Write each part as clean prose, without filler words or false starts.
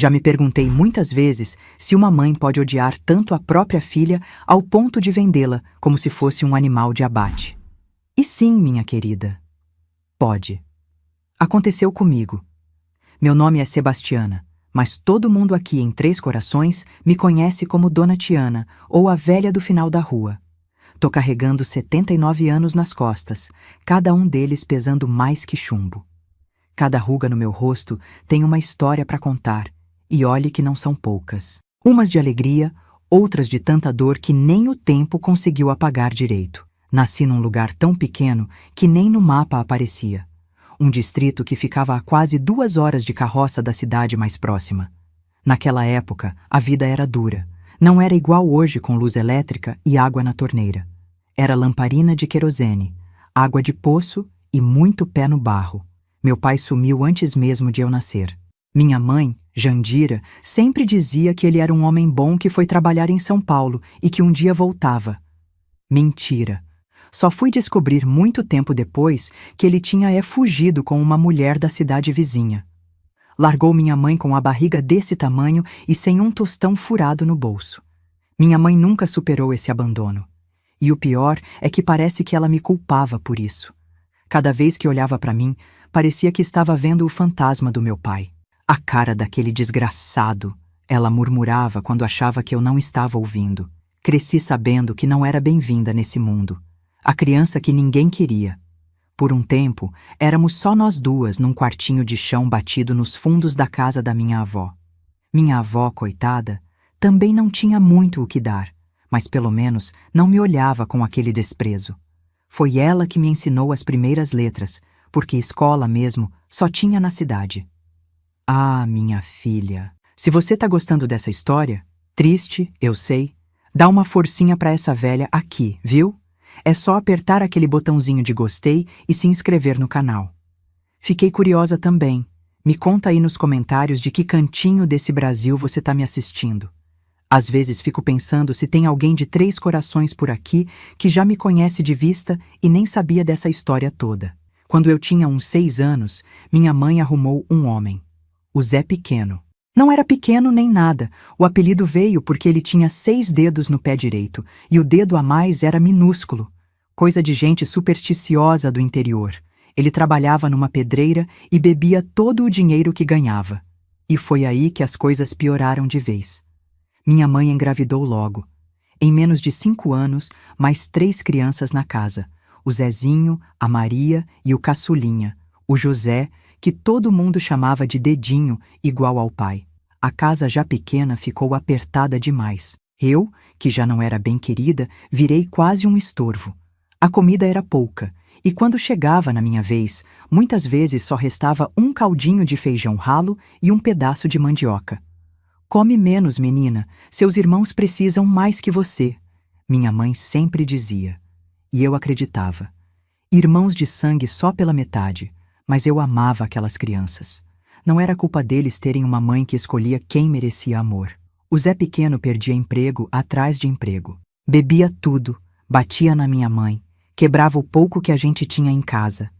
Já me perguntei muitas vezes se uma mãe pode odiar tanto a própria filha ao ponto de vendê-la como se fosse um animal de abate. E sim, minha querida, pode. Aconteceu comigo. Meu nome é Sebastiana, mas todo mundo aqui em Três Corações me conhece como Dona Tiana ou a velha do final da rua. Tô carregando 79 anos nas costas, cada um deles pesando mais que chumbo. Cada ruga no meu rosto tem uma história para contar, e olhe que não são poucas. Umas de alegria, outras de tanta dor que nem o tempo conseguiu apagar direito. Nasci num lugar tão pequeno que nem no mapa aparecia. Um distrito que ficava a quase 2 horas de carroça da cidade mais próxima. Naquela época, a vida era dura. Não era igual hoje com luz elétrica e água na torneira. Era lamparina de querosene, água de poço e muito pé no barro. Meu pai sumiu antes mesmo de eu nascer. Minha mãe, Jandira, sempre dizia que ele era um homem bom que foi trabalhar em São Paulo e que um dia voltava. Mentira. Só fui descobrir muito tempo depois que ele tinha fugido com uma mulher da cidade vizinha. Largou minha mãe com a barriga desse tamanho e sem um tostão furado no bolso. Minha mãe nunca superou esse abandono. E o pior é que parece que ela me culpava por isso. Cada vez que olhava para mim, parecia que estava vendo o fantasma do meu pai. A cara daquele desgraçado, ela murmurava quando achava que eu não estava ouvindo. Cresci sabendo que não era bem-vinda nesse mundo. A criança que ninguém queria. Por um tempo, éramos só nós duas num quartinho de chão batido nos fundos da casa da minha avó. Minha avó, coitada, também não tinha muito o que dar, mas pelo menos não me olhava com aquele desprezo. Foi ela que me ensinou as primeiras letras, porque escola mesmo só tinha na cidade. Ah, minha filha, se você tá gostando dessa história, triste, eu sei, dá uma forcinha pra essa velha aqui, viu? É só apertar aquele botãozinho de gostei e se inscrever no canal. Fiquei curiosa também. Me conta aí nos comentários de que cantinho desse Brasil você tá me assistindo. Às vezes fico pensando se tem alguém de Três Corações por aqui que já me conhece de vista e nem sabia dessa história toda. Quando eu tinha uns 6 anos, minha mãe arrumou um homem. O Zé Pequeno. Não era pequeno nem nada, o apelido veio porque ele tinha 6 dedos no pé direito, e o dedo a mais era minúsculo. Coisa de gente supersticiosa do interior. Ele trabalhava numa pedreira e bebia todo o dinheiro que ganhava. E foi aí que as coisas pioraram de vez. Minha mãe engravidou logo. Em menos de 5 anos, mais 3 crianças na casa. O Zezinho, a Maria e o Caçulinha, o José, que todo mundo chamava de Dedinho, igual ao pai. A casa já pequena ficou apertada demais. Eu, que já não era bem querida, virei quase um estorvo. A comida era pouca, e quando chegava na minha vez, muitas vezes só restava um caldinho de feijão ralo e um pedaço de mandioca. Come menos, menina, seus irmãos precisam mais que você, minha mãe sempre dizia. E eu acreditava. Irmãos de sangue só pela metade, mas eu amava aquelas crianças. Não era culpa deles terem uma mãe que escolhia quem merecia amor. O Zé Pequeno perdia emprego atrás de emprego. Bebia tudo, batia na minha mãe, quebrava o pouco que a gente tinha em casa.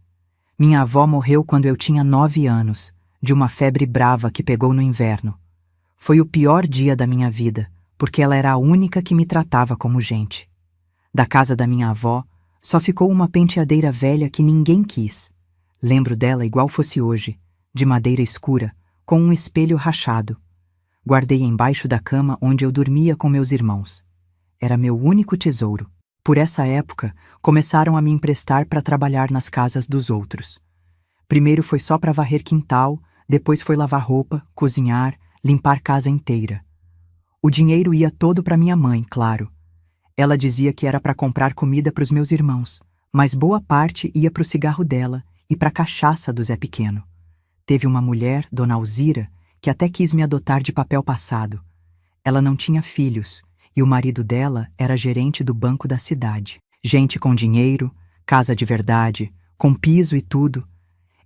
Minha avó morreu quando eu tinha 9 anos, de uma febre brava que pegou no inverno. Foi o pior dia da minha vida, porque ela era a única que me tratava como gente. Da casa da minha avó, só ficou uma penteadeira velha que ninguém quis. Lembro dela igual fosse hoje, de madeira escura, com um espelho rachado. Guardei embaixo da cama onde eu dormia com meus irmãos. Era meu único tesouro. Por essa época, começaram a me emprestar para trabalhar nas casas dos outros. Primeiro foi só para varrer quintal, depois foi lavar roupa, cozinhar, limpar casa inteira. O dinheiro ia todo para minha mãe, claro. Ela dizia que era para comprar comida para os meus irmãos, mas boa parte ia para o cigarro dela e para a cachaça do Zé Pequeno. Teve uma mulher, Dona Alzira, que até quis me adotar de papel passado. Ela não tinha filhos, e o marido dela era gerente do banco da cidade. Gente com dinheiro, casa de verdade, com piso e tudo.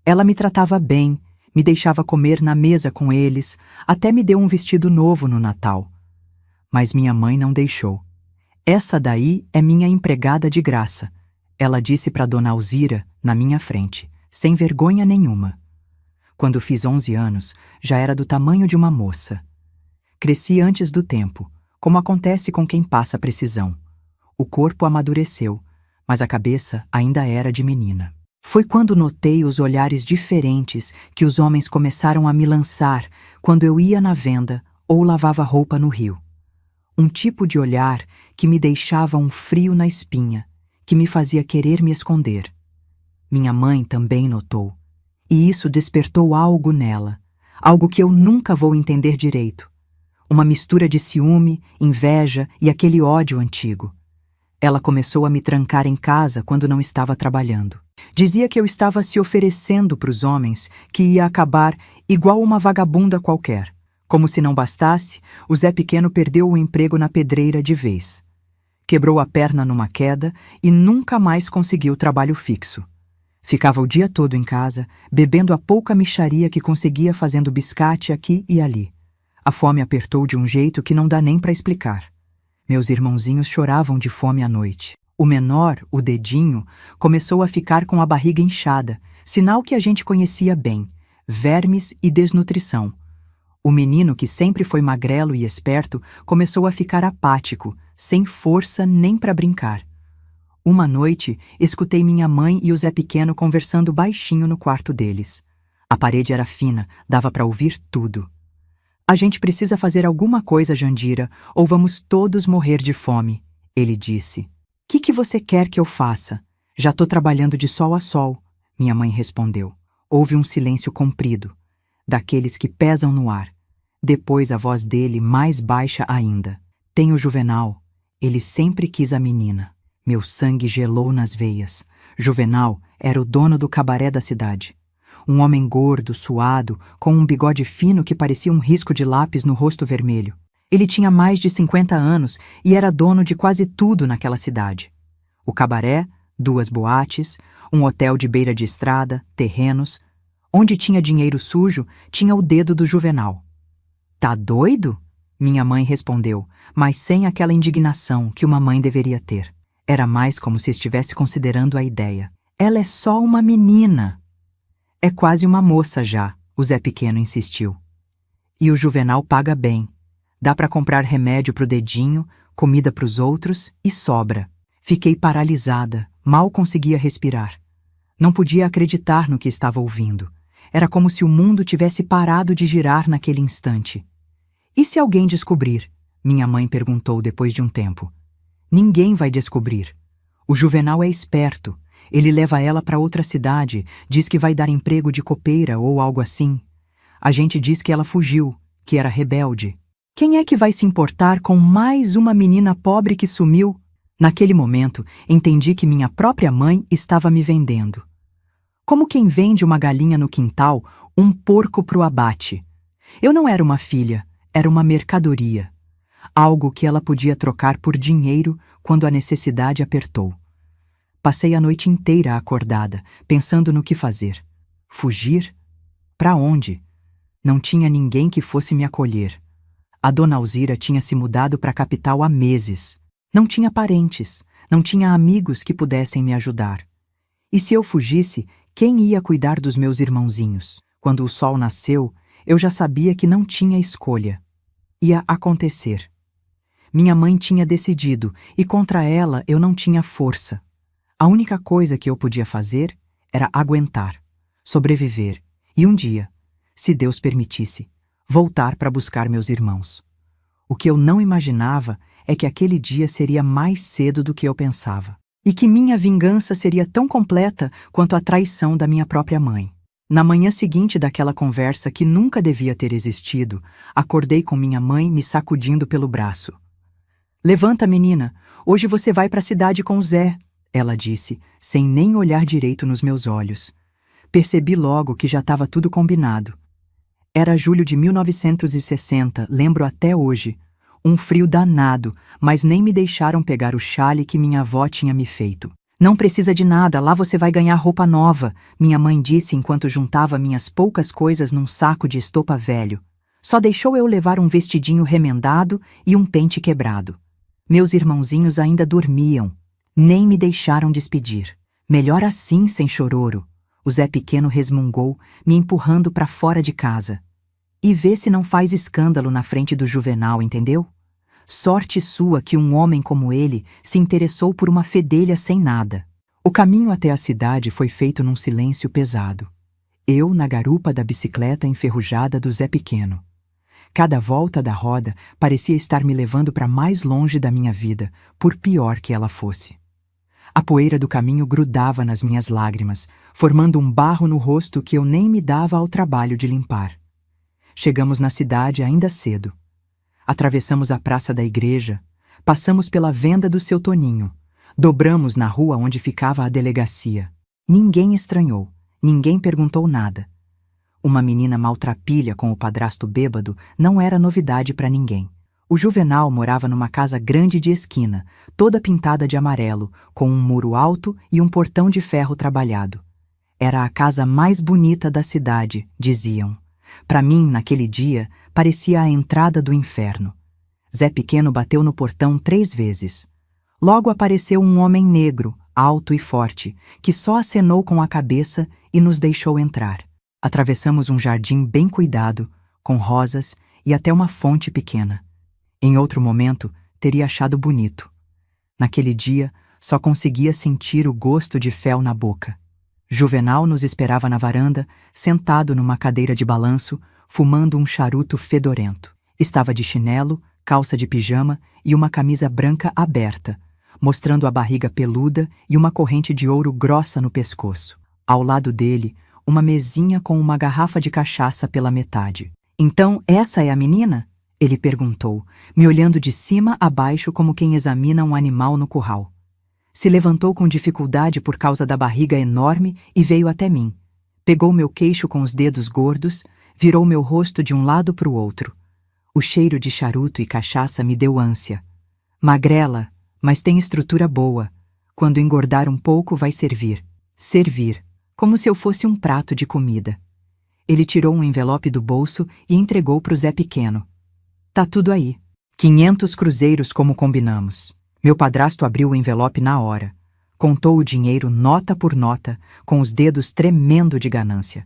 Ela me tratava bem, me deixava comer na mesa com eles, até me deu um vestido novo no Natal. Mas minha mãe não deixou. Essa daí é minha empregada de graça, ela disse para Dona Alzira, na minha frente, sem vergonha nenhuma. Quando fiz 11 anos, já era do tamanho de uma moça. Cresci antes do tempo, como acontece com quem passa precisão. O corpo amadureceu, mas a cabeça ainda era de menina. Foi quando notei os olhares diferentes que os homens começaram a me lançar quando eu ia na venda ou lavava roupa no rio. Um tipo de olhar que me deixava um frio na espinha, que me fazia querer me esconder. Minha mãe também notou, e isso despertou algo nela, algo que eu nunca vou entender direito. Uma mistura de ciúme, inveja e aquele ódio antigo. Ela começou a me trancar em casa quando não estava trabalhando. Dizia que eu estava se oferecendo para os homens, que ia acabar igual uma vagabunda qualquer. Como se não bastasse, o Zé Pequeno perdeu o emprego na pedreira de vez. Quebrou a perna numa queda e nunca mais conseguiu trabalho fixo. Ficava o dia todo em casa, bebendo a pouca mixaria que conseguia fazendo biscate aqui e ali. A fome apertou de um jeito que não dá nem para explicar. Meus irmãozinhos choravam de fome à noite. O menor, o Dedinho, começou a ficar com a barriga inchada, sinal que a gente conhecia bem, vermes e desnutrição. O menino, que sempre foi magrelo e esperto, começou a ficar apático, sem força nem para brincar. Uma noite, escutei minha mãe e o Zé Pequeno conversando baixinho no quarto deles. A parede era fina, dava para ouvir tudo. A gente precisa fazer alguma coisa, Jandira, ou vamos todos morrer de fome, ele disse. Que você quer que eu faça? Já tô trabalhando de sol a sol, minha mãe respondeu. Houve um silêncio comprido, daqueles que pesam no ar. Depois a voz dele, mais baixa ainda. Tem o Juvenal. Ele sempre quis a menina. Meu sangue gelou nas veias. Juvenal era o dono do cabaré da cidade. Um homem gordo, suado, com um bigode fino que parecia um risco de lápis no rosto vermelho. Ele tinha mais de 50 anos e era dono de quase tudo naquela cidade. O cabaré, 2 boates, um hotel de beira de estrada, terrenos. Onde tinha dinheiro sujo, tinha o dedo do Juvenal. Tá doido? Minha mãe respondeu, mas sem aquela indignação que uma mãe deveria ter. Era mais como se estivesse considerando a ideia. Ela é só uma menina. É quase uma moça já, o Zé Pequeno insistiu. E o Juvenal paga bem. Dá para comprar remédio pro Dedinho, comida pros outros e sobra. Fiquei paralisada, mal conseguia respirar. Não podia acreditar no que estava ouvindo. Era como se o mundo tivesse parado de girar naquele instante. E se alguém descobrir? Minha mãe perguntou depois de um tempo. Ninguém vai descobrir. O Juvenal é esperto. Ele leva ela para outra cidade, diz que vai dar emprego de copeira ou algo assim. A gente diz que ela fugiu, que era rebelde. Quem é que vai se importar com mais uma menina pobre que sumiu? Naquele momento, entendi que minha própria mãe estava me vendendo. Como quem vende uma galinha no quintal, um porco pro abate. Eu não era uma filha, era uma mercadoria. Algo que ela podia trocar por dinheiro quando a necessidade apertou. Passei a noite inteira acordada, pensando no que fazer. Fugir? Para onde? Não tinha ninguém que fosse me acolher. A dona Alzira tinha se mudado para a capital há meses. Não tinha parentes, não tinha amigos que pudessem me ajudar. E se eu fugisse, quem ia cuidar dos meus irmãozinhos? Quando o sol nasceu, eu já sabia que não tinha escolha. Ia acontecer. Minha mãe tinha decidido, e contra ela eu não tinha força. A única coisa que eu podia fazer era aguentar, sobreviver e um dia, se Deus permitisse, voltar para buscar meus irmãos. O que eu não imaginava é que aquele dia seria mais cedo do que eu pensava, e que minha vingança seria tão completa quanto a traição da minha própria mãe. Na manhã seguinte daquela conversa que nunca devia ter existido, acordei com minha mãe me sacudindo pelo braço. Levanta, menina, hoje você vai para a cidade com o Zé, ela disse, sem nem olhar direito nos meus olhos. Percebi logo que já estava tudo combinado. Era julho de 1960, lembro até hoje. Um frio danado, mas nem me deixaram pegar o chale que minha avó tinha me feito. Não precisa de nada, lá você vai ganhar roupa nova, minha mãe disse enquanto juntava minhas poucas coisas num saco de estopa velho. Só deixou eu levar um vestidinho remendado e um pente quebrado. Meus irmãozinhos ainda dormiam. Nem me deixaram despedir. Melhor assim, sem chororo. O Zé Pequeno resmungou, me empurrando para fora de casa. E vê se não faz escândalo na frente do Juvenal, entendeu? Sorte sua que um homem como ele se interessou por uma fedelha sem nada. O caminho até a cidade foi feito num silêncio pesado. Eu na garupa da bicicleta enferrujada do Zé Pequeno. Cada volta da roda parecia estar me levando para mais longe da minha vida, por pior que ela fosse. A poeira do caminho grudava nas minhas lágrimas, formando um barro no rosto que eu nem me dava ao trabalho de limpar. Chegamos na cidade ainda cedo. Atravessamos a praça da igreja, passamos pela venda do seu Toninho, dobramos na rua onde ficava a delegacia. Ninguém estranhou, ninguém perguntou nada. Uma menina maltrapilha com o padrasto bêbado não era novidade para ninguém. O Juvenal morava numa casa grande de esquina, toda pintada de amarelo, com um muro alto e um portão de ferro trabalhado. Era a casa mais bonita da cidade, diziam. Para mim, naquele dia, parecia a entrada do inferno. Zé Pequeno bateu no portão 3 vezes. Logo apareceu um homem negro, alto e forte, que só acenou com a cabeça e nos deixou entrar. Atravessamos um jardim bem cuidado, com rosas e até uma fonte pequena. Em outro momento, teria achado bonito. Naquele dia, só conseguia sentir o gosto de fel na boca. Juvenal nos esperava na varanda, sentado numa cadeira de balanço, fumando um charuto fedorento. Estava de chinelo, calça de pijama e uma camisa branca aberta, mostrando a barriga peluda e uma corrente de ouro grossa no pescoço. Ao lado dele, uma mesinha com uma garrafa de cachaça pela metade. "Então, essa é a menina?" ele perguntou, me olhando de cima a baixo como quem examina um animal no curral. Se levantou com dificuldade por causa da barriga enorme e veio até mim. Pegou meu queixo com os dedos gordos, virou meu rosto de um lado para o outro. O cheiro de charuto e cachaça me deu ânsia. "Magrela, mas tem estrutura boa. Quando engordar um pouco vai servir." Servir, como se eu fosse um prato de comida. Ele tirou um envelope do bolso e entregou para o Zé Pequeno. "Tá tudo aí. 500 cruzeiros como combinamos." Meu padrasto abriu o envelope na hora. Contou o dinheiro nota por nota, com os dedos tremendo de ganância.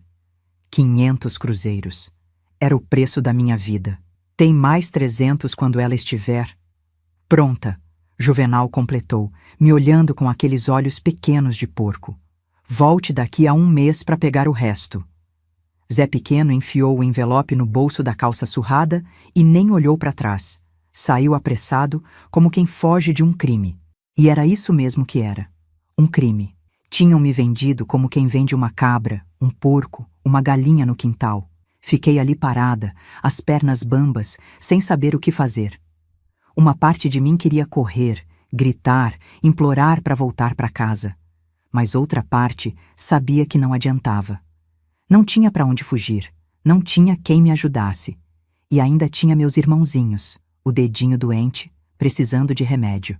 500 cruzeiros. Era o preço da minha vida. "Tem mais 300 quando ela estiver pronta", Juvenal completou, me olhando com aqueles olhos pequenos de porco. "Volte daqui a 1 mês para pegar o resto." Zé Pequeno enfiou o envelope no bolso da calça surrada e nem olhou para trás. Saiu apressado, como quem foge de um crime. E era isso mesmo que era. Um crime. Tinham me vendido como quem vende uma cabra, um porco, uma galinha no quintal. Fiquei ali parada, as pernas bambas, sem saber o que fazer. Uma parte de mim queria correr, gritar, implorar para voltar para casa. Mas outra parte sabia que não adiantava. Não tinha para onde fugir, não tinha quem me ajudasse. E ainda tinha meus irmãozinhos, o dedinho doente, precisando de remédio.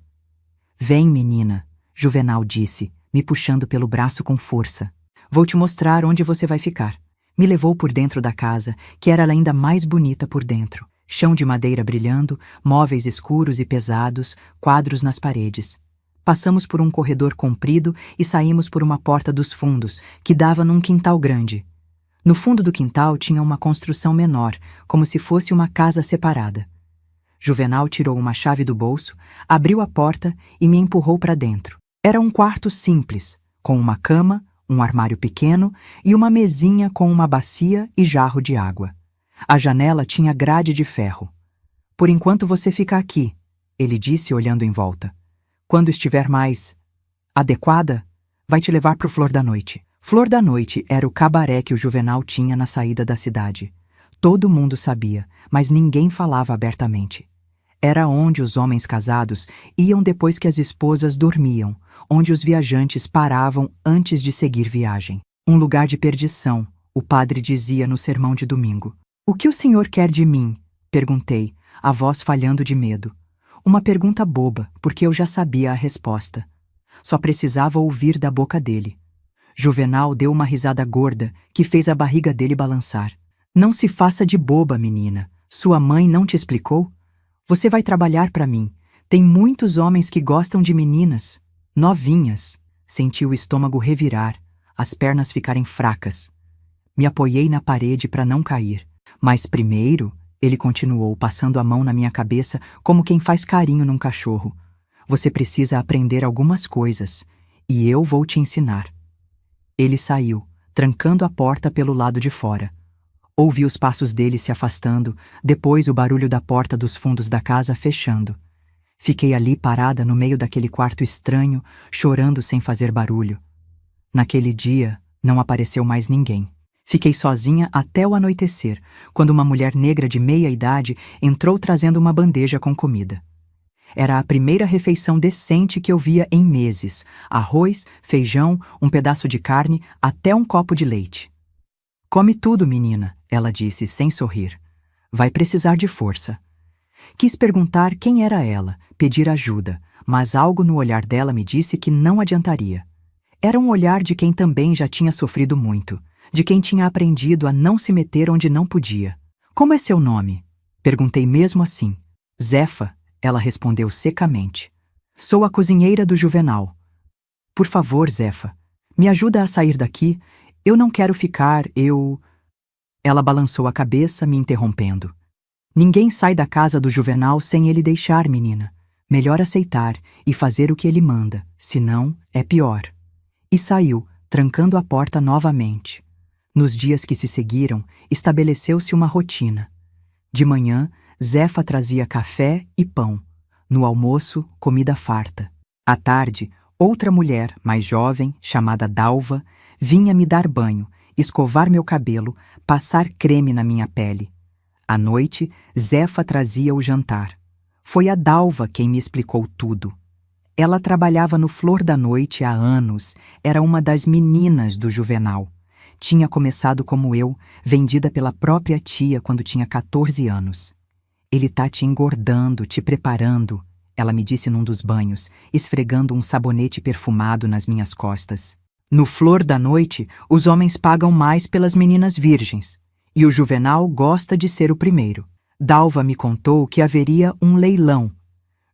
"Vem, menina", Juvenal disse, me puxando pelo braço com força. "Vou te mostrar onde você vai ficar." Me levou por dentro da casa, que era ainda mais bonita por dentro. Chão de madeira brilhando, móveis escuros e pesados, quadros nas paredes. Passamos por um corredor comprido e saímos por uma porta dos fundos, que dava num quintal grande. No fundo do quintal tinha uma construção menor, como se fosse uma casa separada. Juvenal tirou uma chave do bolso, abriu a porta e me empurrou para dentro. Era um quarto simples, com uma cama, um armário pequeno e uma mesinha com uma bacia e jarro de água. A janela tinha grade de ferro. "Por enquanto você fica aqui", ele disse olhando em volta. "Quando estiver mais adequada, vai te levar pro Flor da Noite." Flor da Noite era o cabaré que o Juvenal tinha na saída da cidade. Todo mundo sabia, mas ninguém falava abertamente. Era onde os homens casados iam depois que as esposas dormiam, onde os viajantes paravam antes de seguir viagem. Um lugar de perdição, o padre dizia no sermão de domingo. "O que o senhor quer de mim?" perguntei, a voz falhando de medo. Uma pergunta boba, porque eu já sabia a resposta. Só precisava ouvir da boca dele. Juvenal deu uma risada gorda que fez a barriga dele balançar. "Não se faça de boba, menina. Sua mãe não te explicou? Você vai trabalhar para mim. Tem muitos homens que gostam de meninas. Novinhas." Senti o estômago revirar. as pernas ficarem fracas. Me apoiei na parede para não cair. Mas primeiro, ele continuou passando a mão na minha cabeça como quem faz carinho num cachorro. Você precisa aprender algumas coisas, e eu vou te ensinar. Ele saiu, trancando a porta pelo lado de fora. Ouvi os passos dele se afastando, depois o barulho da porta dos fundos da casa fechando. Fiquei ali parada no meio daquele quarto estranho, chorando sem fazer barulho. Naquele dia, não apareceu mais ninguém. Fiquei sozinha até o anoitecer, quando uma mulher negra de meia idade entrou trazendo uma bandeja com comida. Era a primeira refeição decente que eu via em meses: arroz, feijão, um pedaço de carne, até um copo de leite. Come tudo, menina, ela disse sem sorrir. Vai precisar de força. Quis perguntar quem era ela, pedir ajuda, mas algo no olhar dela me disse que não adiantaria. Era um olhar de quem também já tinha sofrido muito, de quem tinha aprendido a não se meter onde não podia. Como é seu nome? Perguntei mesmo assim. Zefa, ela respondeu secamente. Sou a cozinheira do Juvenal. Por favor, Zefa, me ajuda a sair daqui. Eu não quero ficar, Ela balançou a cabeça, me interrompendo. Ninguém sai da casa do Juvenal sem ele deixar, menina. Melhor aceitar e fazer o que ele manda, senão é pior. E saiu, trancando a porta novamente. Nos dias que se seguiram, estabeleceu-se uma rotina. De manhã, Zefa trazia café e pão. No almoço, comida farta. À tarde, outra mulher, mais jovem, chamada Dalva, vinha me dar banho, escovar meu cabelo, passar creme na minha pele. À noite, Zefa trazia o jantar. Foi a Dalva quem me explicou tudo. Ela trabalhava no Flor da Noite há anos, era uma das meninas do Juvenal. Tinha começado como eu, vendida pela própria tia quando tinha 14 anos. Ele tá te engordando, te preparando, ela me disse num dos banhos, esfregando um sabonete perfumado nas minhas costas. No Flor da Noite, os homens pagam mais pelas meninas virgens, e o Juvenal gosta de ser o primeiro. Dalva me contou que haveria um leilão.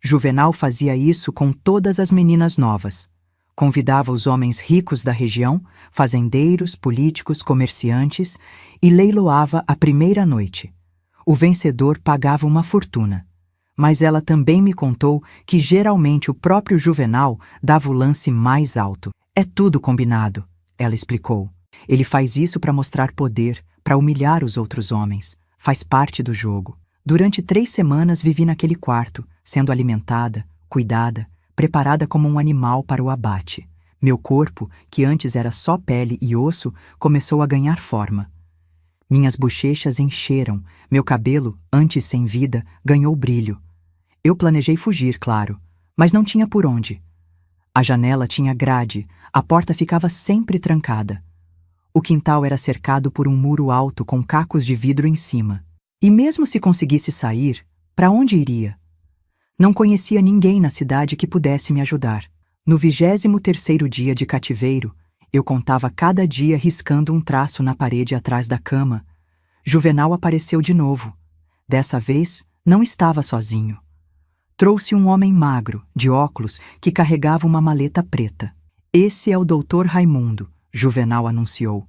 Juvenal fazia isso com todas as meninas novas. Convidava os homens ricos da região, fazendeiros, políticos, comerciantes, e leiloava a primeira noite. O vencedor pagava uma fortuna. Mas ela também me contou que geralmente o próprio Juvenal dava o lance mais alto. É tudo combinado, ela explicou. Ele faz isso para mostrar poder, para humilhar os outros homens. Faz parte do jogo. Durante 3 semanas vivi naquele quarto, sendo alimentada, cuidada, preparada como um animal para o abate. Meu corpo, que antes era só pele e osso, começou a ganhar forma. Minhas bochechas encheram, meu cabelo, antes sem vida, ganhou brilho. Eu planejei fugir, claro, mas não tinha por onde. A janela tinha grade, a porta ficava sempre trancada. O quintal era cercado por um muro alto com cacos de vidro em cima. E mesmo se conseguisse sair, para onde iria? Não conhecia ninguém na cidade que pudesse me ajudar. No 23º dia de cativeiro, eu contava cada dia riscando um traço na parede atrás da cama. Juvenal apareceu de novo. Dessa vez, não estava sozinho. Trouxe um homem magro, de óculos, que carregava uma maleta preta. Esse é o Dr. Raimundo, Juvenal anunciou.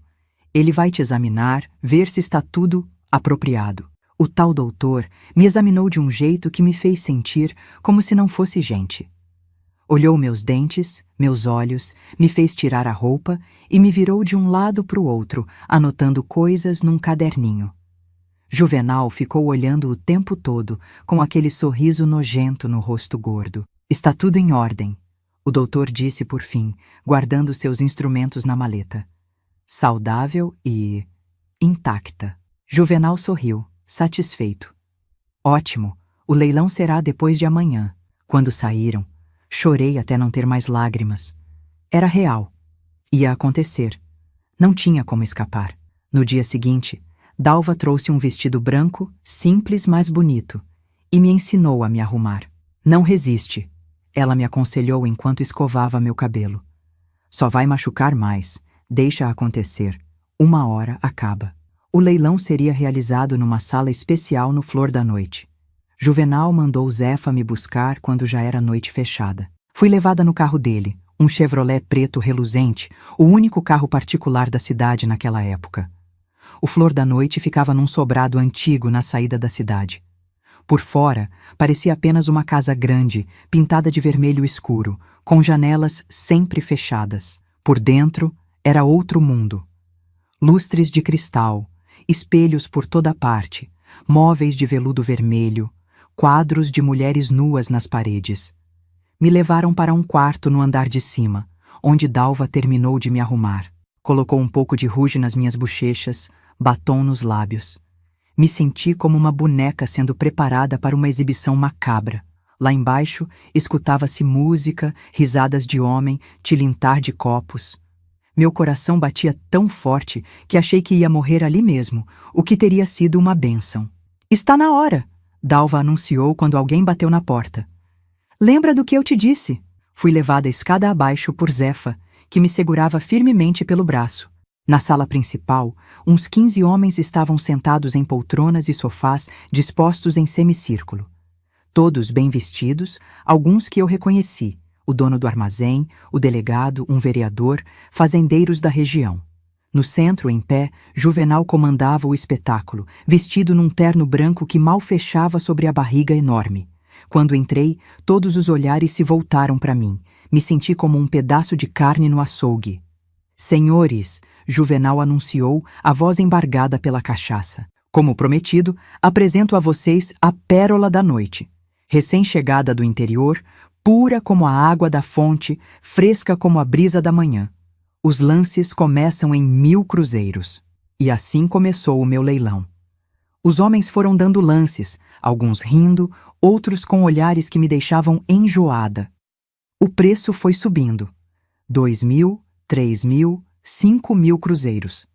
Ele vai te examinar, ver se está tudo apropriado. O tal doutor me examinou de um jeito que me fez sentir como se não fosse gente. Olhou meus dentes, meus olhos, me fez tirar a roupa e me virou de um lado para o outro, anotando coisas num caderninho. Juvenal ficou olhando o tempo todo, com aquele sorriso nojento no rosto gordo. Está tudo em ordem, o doutor disse por fim, guardando seus instrumentos na maleta. Saudável e intacta. Juvenal sorriu, satisfeito. Ótimo, o leilão será depois de amanhã. Quando saíram, chorei até não ter mais lágrimas. Era real. Ia acontecer. Não tinha como escapar. No dia seguinte, Dalva trouxe um vestido branco, simples, mas bonito, e me ensinou a me arrumar. Não resiste, ela me aconselhou enquanto escovava meu cabelo. Só vai machucar mais, deixa acontecer. 1 hora acaba. O leilão seria realizado numa sala especial no Flor da Noite. Juvenal mandou Zefa me buscar quando já era noite fechada. Fui levada no carro dele, Um Chevrolet preto reluzente, o único carro particular da cidade naquela época. O Flor da Noite ficava num sobrado antigo na saída da cidade. Por fora, parecia apenas uma casa grande, pintada de vermelho escuro, com janelas sempre fechadas. Por dentro, era outro mundo. Lustres de cristal, espelhos por toda parte, móveis de veludo vermelho, quadros de mulheres nuas nas paredes. Me levaram para um quarto no andar de cima, onde Dalva terminou de me arrumar. Colocou um pouco de rouge nas minhas bochechas, batom nos lábios. Me senti como uma boneca sendo preparada para uma exibição macabra. Lá embaixo, escutava-se música, risadas de homem, tilintar de copos. Meu coração batia tão forte que achei que ia morrer ali mesmo, o que teria sido uma bênção. "Está na hora", Dalva anunciou quando alguém bateu na porta. "Lembra do que eu te disse?" Fui levada escada abaixo por Zefa, que me segurava firmemente pelo braço. Na sala principal, uns 15 homens estavam sentados em poltronas e sofás dispostos em semicírculo. Todos bem vestidos, alguns que eu reconheci, o dono do armazém, o delegado, um vereador, fazendeiros da região. No centro, em pé, Juvenal comandava o espetáculo, vestido num terno branco que mal fechava sobre a barriga enorme. Quando entrei, todos os olhares se voltaram para mim. Me senti como um pedaço de carne no açougue. "Senhores", Juvenal anunciou, a voz embargada pela cachaça. "Como prometido, apresento a vocês a pérola da noite. Recém-chegada do interior, pura como a água da fonte, fresca como a brisa da manhã. Os lances começam em 1000 cruzeiros." E assim começou o meu leilão. Os homens foram dando lances, alguns rindo, outros com olhares que me deixavam enjoada. O preço foi subindo. 2.000, 3.000, 5.000 cruzeiros.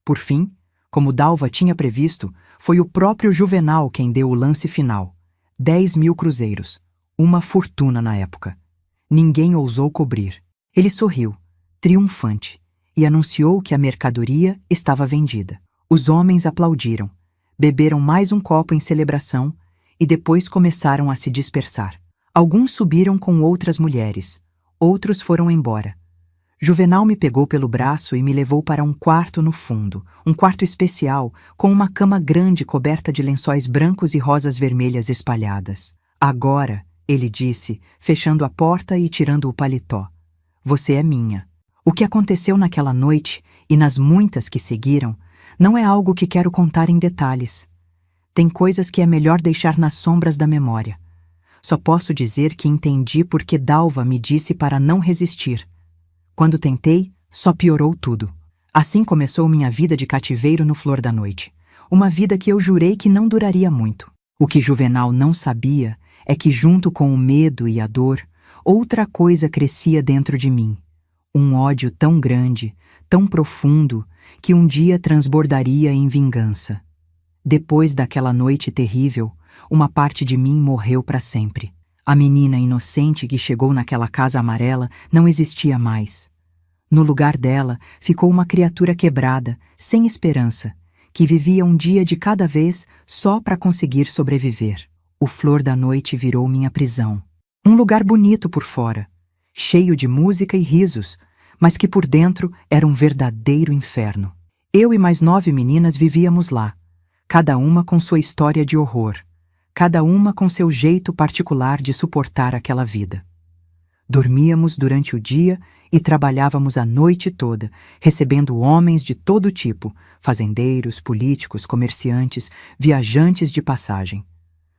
Por fim, como Dalva tinha previsto, foi o próprio Juvenal quem deu o lance final. 10.000 cruzeiros. Uma fortuna na época. Ninguém ousou cobrir. Ele sorriu, triunfante, e anunciou que a mercadoria estava vendida. Os homens aplaudiram, beberam mais um copo em celebração e depois começaram a se dispersar. Alguns subiram com outras mulheres, outros foram embora. Juvenal me pegou pelo braço e me levou para um quarto no fundo, um quarto especial, com uma cama grande coberta de lençóis brancos e rosas vermelhas espalhadas. "Agora", ele disse, fechando a porta e tirando o paletó, "você é minha." O que aconteceu naquela noite e nas muitas que seguiram não é algo que quero contar em detalhes. Tem coisas que é melhor deixar nas sombras da memória. Só posso dizer que entendi por que Dalva me disse para não resistir. Quando tentei, só piorou tudo. Assim começou minha vida de cativeiro no Flor da Noite. Uma vida que eu jurei que não duraria muito. O que Juvenal não sabia é que, junto com o medo e a dor, outra coisa crescia dentro de mim. Um ódio tão grande, tão profundo, que um dia transbordaria em vingança. Depois daquela noite terrível, uma parte de mim morreu para sempre. A menina inocente que chegou naquela casa amarela não existia mais. No lugar dela ficou uma criatura quebrada, sem esperança, que vivia um dia de cada vez só para conseguir sobreviver. O Flor da Noite virou minha prisão. Um lugar bonito por fora, cheio de música e risos, mas que por dentro era um verdadeiro inferno. Eu e mais 9 meninas vivíamos lá, cada uma com sua história de horror, cada uma com seu jeito particular de suportar aquela vida. Dormíamos durante o dia e trabalhávamos a noite toda, recebendo homens de todo tipo, fazendeiros, políticos, comerciantes, viajantes de passagem.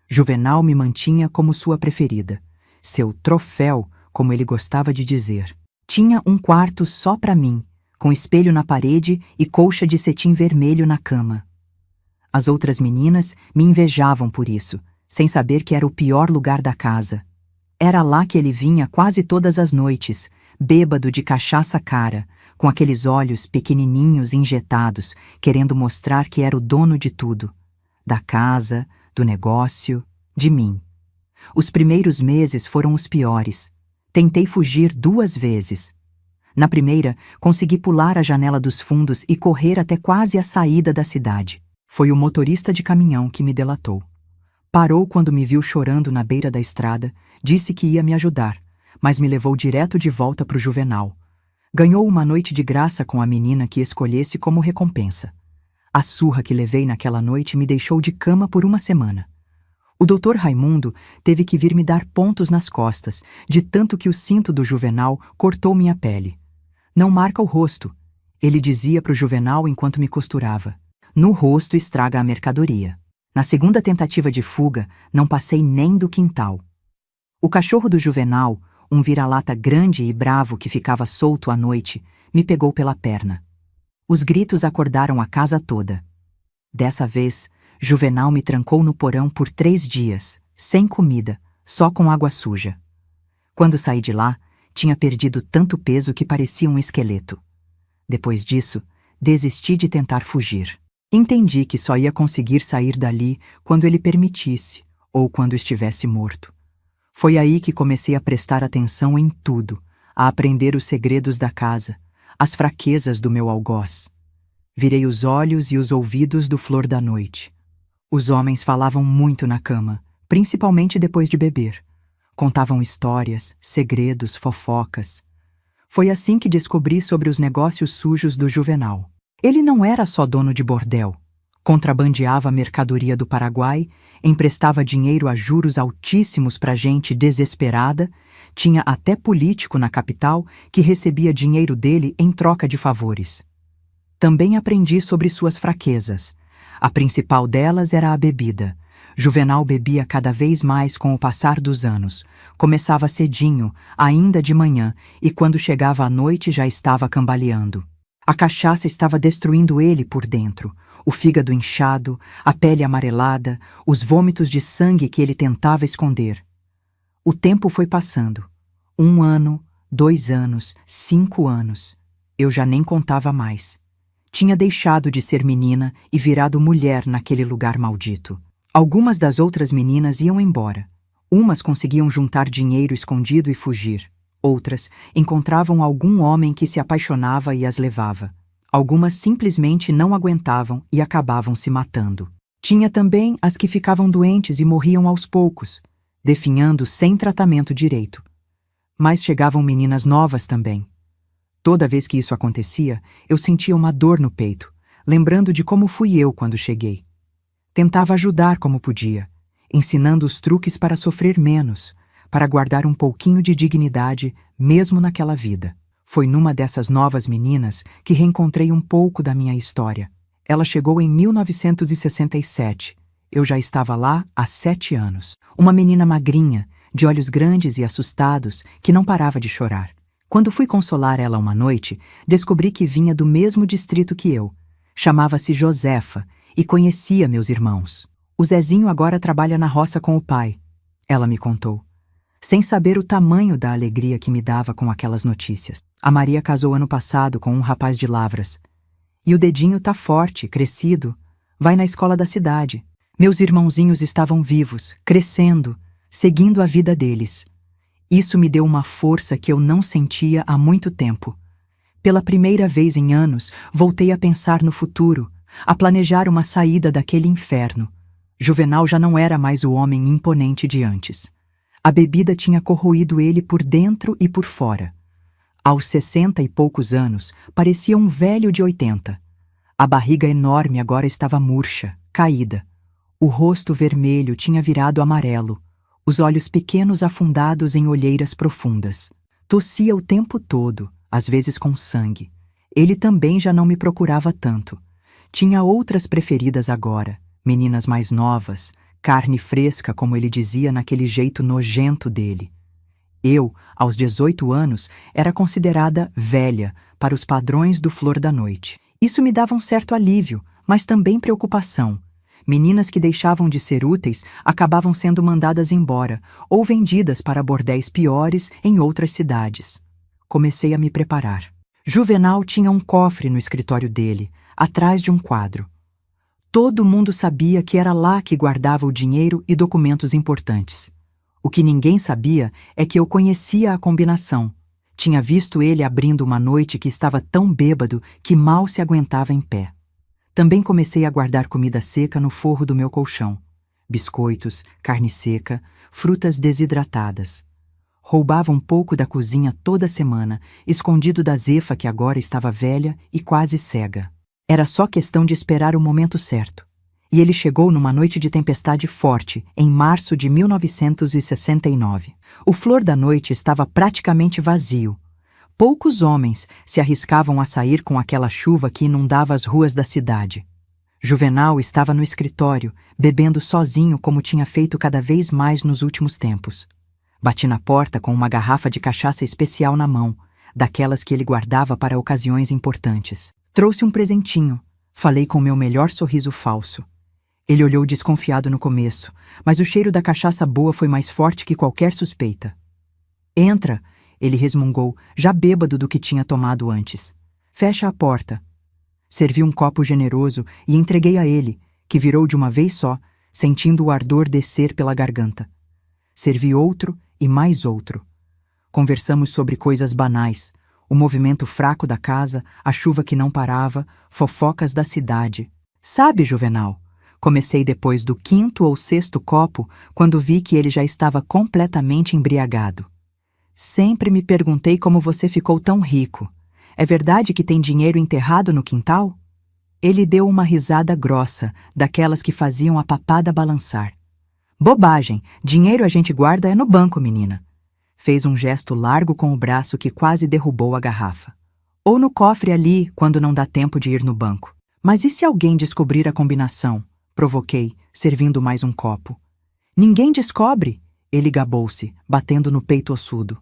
Juvenal me mantinha como sua preferida, seu troféu, como ele gostava de dizer. Tinha um quarto só para mim, com espelho na parede e colcha de cetim vermelho na cama. As outras meninas me invejavam por isso, sem saber que era o pior lugar da casa. Era lá que ele vinha quase todas as noites, bêbado de cachaça cara, com aqueles olhos pequenininhos injetados, querendo mostrar que era o dono de tudo. Da casa, do negócio, de mim. Os primeiros meses foram os piores. Tentei fugir 2 vezes. Na primeira, consegui pular a janela dos fundos e correr até quase a saída da cidade. Foi o motorista de caminhão que me delatou. Parou quando me viu chorando na beira da estrada, disse que ia me ajudar, mas me levou direto de volta para o Juvenal. Ganhou uma noite de graça com a menina que escolhesse como recompensa. A surra que levei naquela noite me deixou de cama por uma semana. O doutor Raimundo teve que vir me dar pontos nas costas, de tanto que o cinto do Juvenal cortou minha pele. Não marca o rosto, ele dizia para o Juvenal enquanto me costurava. No rosto estraga a mercadoria. Na segunda tentativa de fuga, não passei nem do quintal. O cachorro do Juvenal, um vira-lata grande e bravo que ficava solto à noite, me pegou pela perna. Os gritos acordaram a casa toda. Dessa vez, Juvenal me trancou no porão por 3 dias, sem comida, só com água suja. Quando saí de lá, tinha perdido tanto peso que parecia um esqueleto. Depois disso, desisti de tentar fugir. Entendi que só ia conseguir sair dali quando ele permitisse, ou quando estivesse morto. Foi aí que comecei a prestar atenção em tudo, a aprender os segredos da casa, as fraquezas do meu algoz. Virei os olhos e os ouvidos do Flor da Noite. Os homens falavam muito na cama, principalmente depois de beber. Contavam histórias, segredos, fofocas. Foi assim que descobri sobre os negócios sujos do Juvenal. Ele não era só dono de bordel. Contrabandeava mercadoria do Paraguai, emprestava dinheiro a juros altíssimos para gente desesperada, tinha até político na capital que recebia dinheiro dele em troca de favores. Também aprendi sobre suas fraquezas. A principal delas era a bebida. Juvenal bebia cada vez mais com o passar dos anos. Começava cedinho, ainda de manhã, e quando chegava à noite já estava cambaleando. A cachaça estava destruindo ele por dentro. O fígado inchado, a pele amarelada, os vômitos de sangue que ele tentava esconder. O tempo foi passando. 1 ano, 2 anos, 5 anos. Eu já nem contava mais. Tinha deixado de ser menina e virado mulher naquele lugar maldito. Algumas das outras meninas iam embora. Umas conseguiam juntar dinheiro escondido e fugir. Outras encontravam algum homem que se apaixonava e as levava. Algumas simplesmente não aguentavam e acabavam se matando. Tinha também as que ficavam doentes e morriam aos poucos, definhando sem tratamento direito. Mas chegavam meninas novas também. Toda vez que isso acontecia, eu sentia uma dor no peito, lembrando de como fui eu quando cheguei. Tentava ajudar como podia, ensinando os truques para sofrer menos, para guardar um pouquinho de dignidade mesmo naquela vida. Foi numa dessas novas meninas que reencontrei um pouco da minha história. Ela chegou em 1967. Eu já estava lá há 7 anos. Uma menina magrinha, de olhos grandes e assustados, que não parava de chorar. Quando fui consolar ela uma noite, descobri que vinha do mesmo distrito que eu. Chamava-se Josefa e conhecia meus irmãos. O Zezinho agora trabalha na roça com o pai, ela me contou, sem saber o tamanho da alegria que me dava com aquelas notícias. A Maria casou ano passado com um rapaz de Lavras. E o dedinho tá forte, crescido, vai na escola da cidade. Meus irmãozinhos estavam vivos, crescendo, seguindo a vida deles. Isso me deu uma força que eu não sentia há muito tempo. Pela primeira vez em anos, voltei a pensar no futuro, a planejar uma saída daquele inferno. Juvenal já não era mais o homem imponente de antes. A bebida tinha corroído ele por dentro e por fora. Aos 60 e poucos anos, parecia um velho de 80. A barriga enorme agora estava murcha, caída. O rosto vermelho tinha virado amarelo, os olhos pequenos afundados em olheiras profundas. Tossia o tempo todo, às vezes com sangue. Ele também já não me procurava tanto. Tinha outras preferidas agora, meninas mais novas, carne fresca, como ele dizia naquele jeito nojento dele. Eu, aos 18 anos, era considerada velha para os padrões do Flor da Noite. Isso me dava um certo alívio, mas também preocupação. Meninas que deixavam de ser úteis acabavam sendo mandadas embora ou vendidas para bordéis piores em outras cidades. Comecei a me preparar. Juvenal tinha um cofre no escritório dele, atrás de um quadro. Todo mundo sabia que era lá que guardava o dinheiro e documentos importantes. O que ninguém sabia é que eu conhecia a combinação. Tinha visto ele abrindo uma noite que estava tão bêbado que mal se aguentava em pé. Também comecei a guardar comida seca no forro do meu colchão. Biscoitos, carne seca, frutas desidratadas. Roubava um pouco da cozinha toda semana, escondido da Zefa que agora estava velha e quase cega. Era só questão de esperar o momento certo. E ele chegou numa noite de tempestade forte, em março de 1969. O Flor da Noite estava praticamente vazio. Poucos homens se arriscavam a sair com aquela chuva que inundava as ruas da cidade. Juvenal estava no escritório, bebendo sozinho como tinha feito cada vez mais nos últimos tempos. Bati na porta com uma garrafa de cachaça especial na mão, daquelas que ele guardava para ocasiões importantes. Trouxe um presentinho. Falei com meu melhor sorriso falso. Ele olhou desconfiado no começo, mas o cheiro da cachaça boa foi mais forte que qualquer suspeita. Entra, ele resmungou, já bêbado do que tinha tomado antes. Fecha a porta. Servi um copo generoso e entreguei a ele, que virou de uma vez só, sentindo o ardor descer pela garganta. Servi outro e mais outro. Conversamos sobre coisas banais, o movimento fraco da casa, a chuva que não parava, fofocas da cidade. Sabe, Juvenal? Comecei depois do 5º ou 6º copo, quando vi que ele já estava completamente embriagado. Sempre me perguntei como você ficou tão rico. É verdade que tem dinheiro enterrado no quintal? Ele deu uma risada grossa, daquelas que faziam a papada balançar. Bobagem, dinheiro a gente guarda é no banco, menina. Fez um gesto largo com o braço que quase derrubou a garrafa. Ou no cofre ali, quando não dá tempo de ir no banco. Mas e se alguém descobrir a combinação? Provoquei, servindo mais um copo. Ninguém descobre, ele gabou-se, batendo no peito ossudo.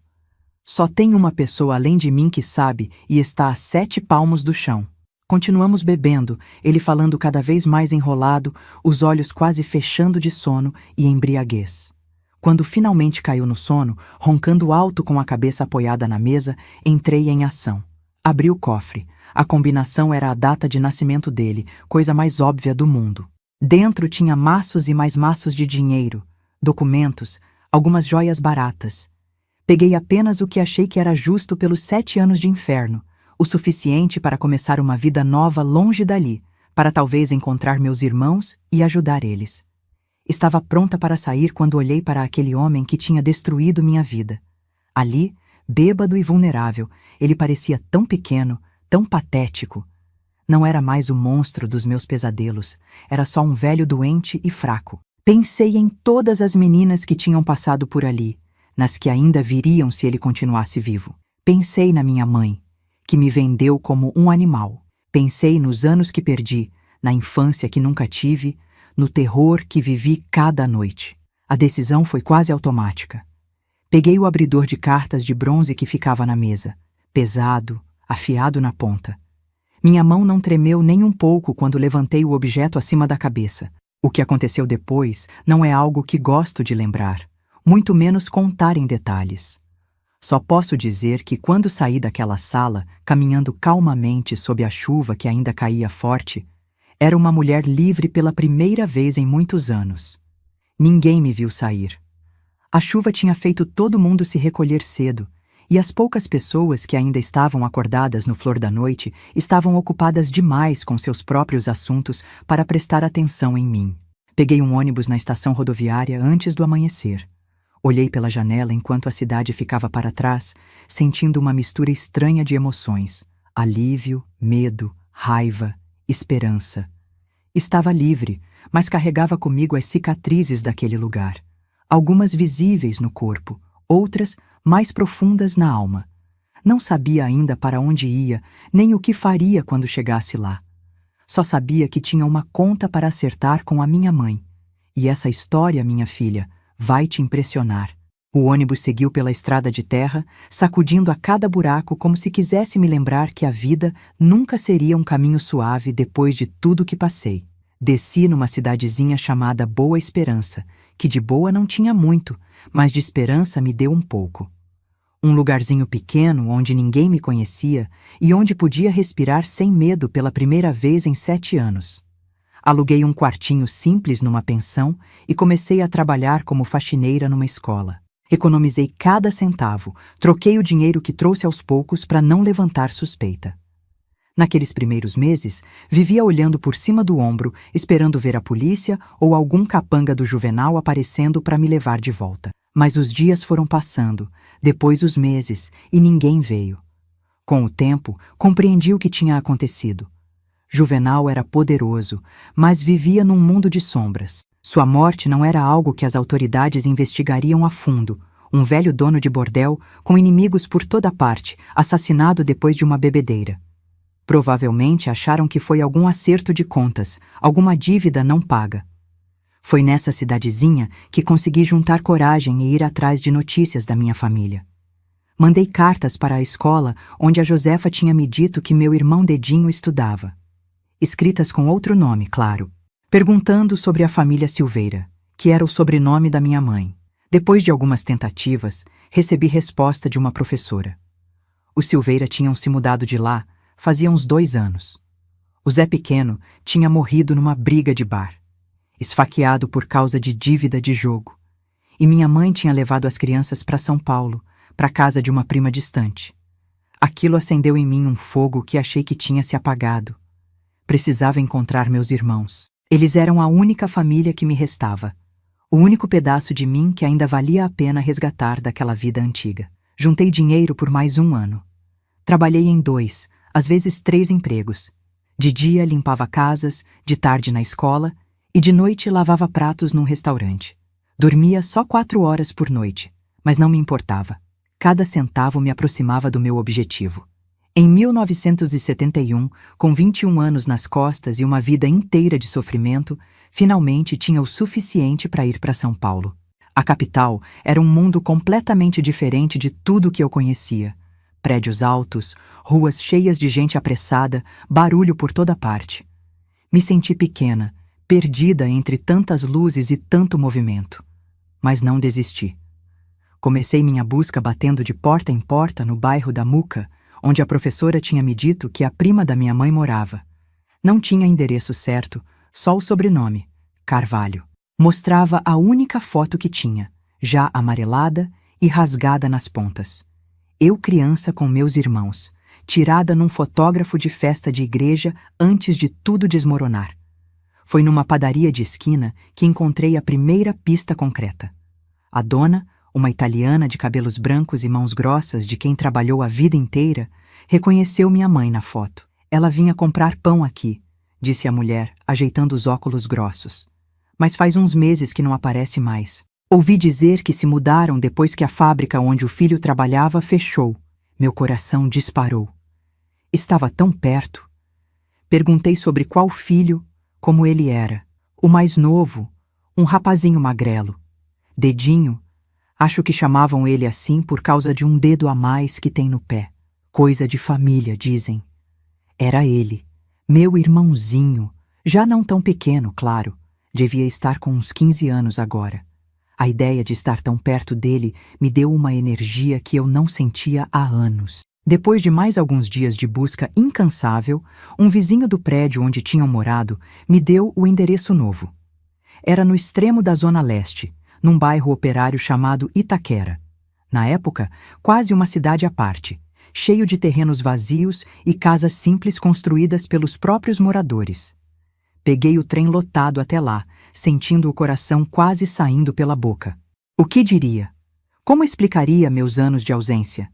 Só tem uma pessoa além de mim que sabe e está a 7 palmos do chão. Continuamos bebendo, ele falando cada vez mais enrolado, os olhos quase fechando de sono e embriaguez. Quando finalmente caiu no sono, roncando alto com a cabeça apoiada na mesa, entrei em ação. Abri o cofre. A combinação era a data de nascimento dele, coisa mais óbvia do mundo. Dentro tinha maços e mais maços de dinheiro, documentos, algumas joias baratas. Peguei apenas o que achei que era justo pelos 7 anos de inferno, o suficiente para começar uma vida nova longe dali, para talvez encontrar meus irmãos e ajudar eles. Estava pronta para sair quando olhei para aquele homem que tinha destruído minha vida. Ali, bêbado e vulnerável, ele parecia tão pequeno, tão patético. Não era mais o monstro dos meus pesadelos, era só um velho doente e fraco. Pensei em todas as meninas que tinham passado por ali, nas que ainda viriam se ele continuasse vivo. Pensei na minha mãe, que me vendeu como um animal. Pensei nos anos que perdi, na infância que nunca tive, no terror que vivi cada noite. A decisão foi quase automática. Peguei o abridor de cartas de bronze que ficava na mesa, pesado, afiado na ponta. Minha mão não tremeu nem um pouco quando levantei o objeto acima da cabeça. O que aconteceu depois não é algo que gosto de lembrar, muito menos contar em detalhes. Só posso dizer que quando saí daquela sala, caminhando calmamente sob a chuva que ainda caía forte, era uma mulher livre pela primeira vez em muitos anos. Ninguém me viu sair. A chuva tinha feito todo mundo se recolher cedo, e as poucas pessoas que ainda estavam acordadas no Flor da Noite estavam ocupadas demais com seus próprios assuntos para prestar atenção em mim. Peguei um ônibus na estação rodoviária antes do amanhecer. Olhei pela janela enquanto a cidade ficava para trás, sentindo uma mistura estranha de emoções: alívio, medo, raiva, esperança. Estava livre, mas carregava comigo as cicatrizes daquele lugar. Algumas visíveis no corpo, outras mais profundas na alma. Não sabia ainda para onde ia, nem o que faria quando chegasse lá. Só sabia que tinha uma conta para acertar com a minha mãe. E essa história, minha filha, vai te impressionar. O ônibus seguiu pela estrada de terra, sacudindo a cada buraco como se quisesse me lembrar que a vida nunca seria um caminho suave depois de tudo que passei. Desci numa cidadezinha chamada Boa Esperança, que de boa não tinha muito, mas de esperança me deu um pouco. Um lugarzinho pequeno onde ninguém me conhecia e onde podia respirar sem medo pela primeira vez em 7 anos. Aluguei um quartinho simples numa pensão e comecei a trabalhar como faxineira numa escola. Economizei cada centavo, troquei o dinheiro que trouxe aos poucos para não levantar suspeita. Naqueles primeiros meses, vivia olhando por cima do ombro, esperando ver a polícia ou algum capanga do Juvenal aparecendo para me levar de volta. Mas os dias foram passando, depois os meses, e ninguém veio. Com o tempo, compreendi o que tinha acontecido. Juvenal era poderoso, mas vivia num mundo de sombras. Sua morte não era algo que as autoridades investigariam a fundo. Um velho dono de bordel, com inimigos por toda parte, assassinado depois de uma bebedeira. Provavelmente acharam que foi algum acerto de contas, alguma dívida não paga. Foi nessa cidadezinha que consegui juntar coragem e ir atrás de notícias da minha família. Mandei cartas para a escola onde a Josefa tinha me dito que meu irmão Dedinho estudava. Escritas com outro nome, claro. Perguntando sobre a família Silveira, que era o sobrenome da minha mãe. Depois de algumas tentativas, recebi resposta de uma professora. Os Silveira tinham se mudado de lá fazia uns 2 anos. O Zé Pequeno tinha morrido numa briga de bar, esfaqueado por causa de dívida de jogo. E minha mãe tinha levado as crianças para São Paulo, para casa de uma prima distante. Aquilo acendeu em mim um fogo que achei que tinha se apagado. Precisava encontrar meus irmãos. Eles eram a única família que me restava. O único pedaço de mim que ainda valia a pena resgatar daquela vida antiga. Juntei dinheiro por mais 1 ano. Trabalhei em 2, às vezes 3 empregos. De dia limpava casas, de tarde na escola e de noite lavava pratos num restaurante. Dormia só 4 horas por noite, mas não me importava. Cada centavo me aproximava do meu objetivo. Em 1971, com 21 anos nas costas e uma vida inteira de sofrimento, finalmente tinha o suficiente para ir para São Paulo. A capital era um mundo completamente diferente de tudo que eu conhecia. Prédios altos, ruas cheias de gente apressada, barulho por toda parte. Me senti pequena, perdida entre tantas luzes e tanto movimento. Mas não desisti. Comecei minha busca batendo de porta em porta no bairro da Muca, onde a professora tinha me dito que a prima da minha mãe morava. Não tinha endereço certo, só o sobrenome, Carvalho. Mostrava a única foto que tinha, já amarelada e rasgada nas pontas. Eu criança com meus irmãos, tirada num fotógrafo de festa de igreja antes de tudo desmoronar. Foi numa padaria de esquina que encontrei a primeira pista concreta. A dona, uma italiana de cabelos brancos e mãos grossas de quem trabalhou a vida inteira, reconheceu minha mãe na foto. Ela vinha comprar pão aqui, disse a mulher, ajeitando os óculos grossos. Mas faz uns meses que não aparece mais. Ouvi dizer que se mudaram depois que a fábrica onde o filho trabalhava fechou. Meu coração disparou. Estava tão perto. Perguntei sobre qual filho, como ele era. O mais novo, um rapazinho magrelo. Dedinho. Acho que chamavam ele assim por causa de um dedo a mais que tem no pé. Coisa de família, dizem. Era ele, meu irmãozinho, já não tão pequeno, claro. Devia estar com uns 15 anos agora. A ideia de estar tão perto dele me deu uma energia que eu não sentia há anos. Depois de mais alguns dias de busca incansável, um vizinho do prédio onde tinham morado me deu o endereço novo. Era no extremo da Zona Leste, num bairro operário chamado Itaquera. Na época, quase uma cidade à parte, cheio de terrenos vazios e casas simples construídas pelos próprios moradores. Peguei o trem lotado até lá, sentindo o coração quase saindo pela boca. O que diria? Como explicaria meus anos de ausência?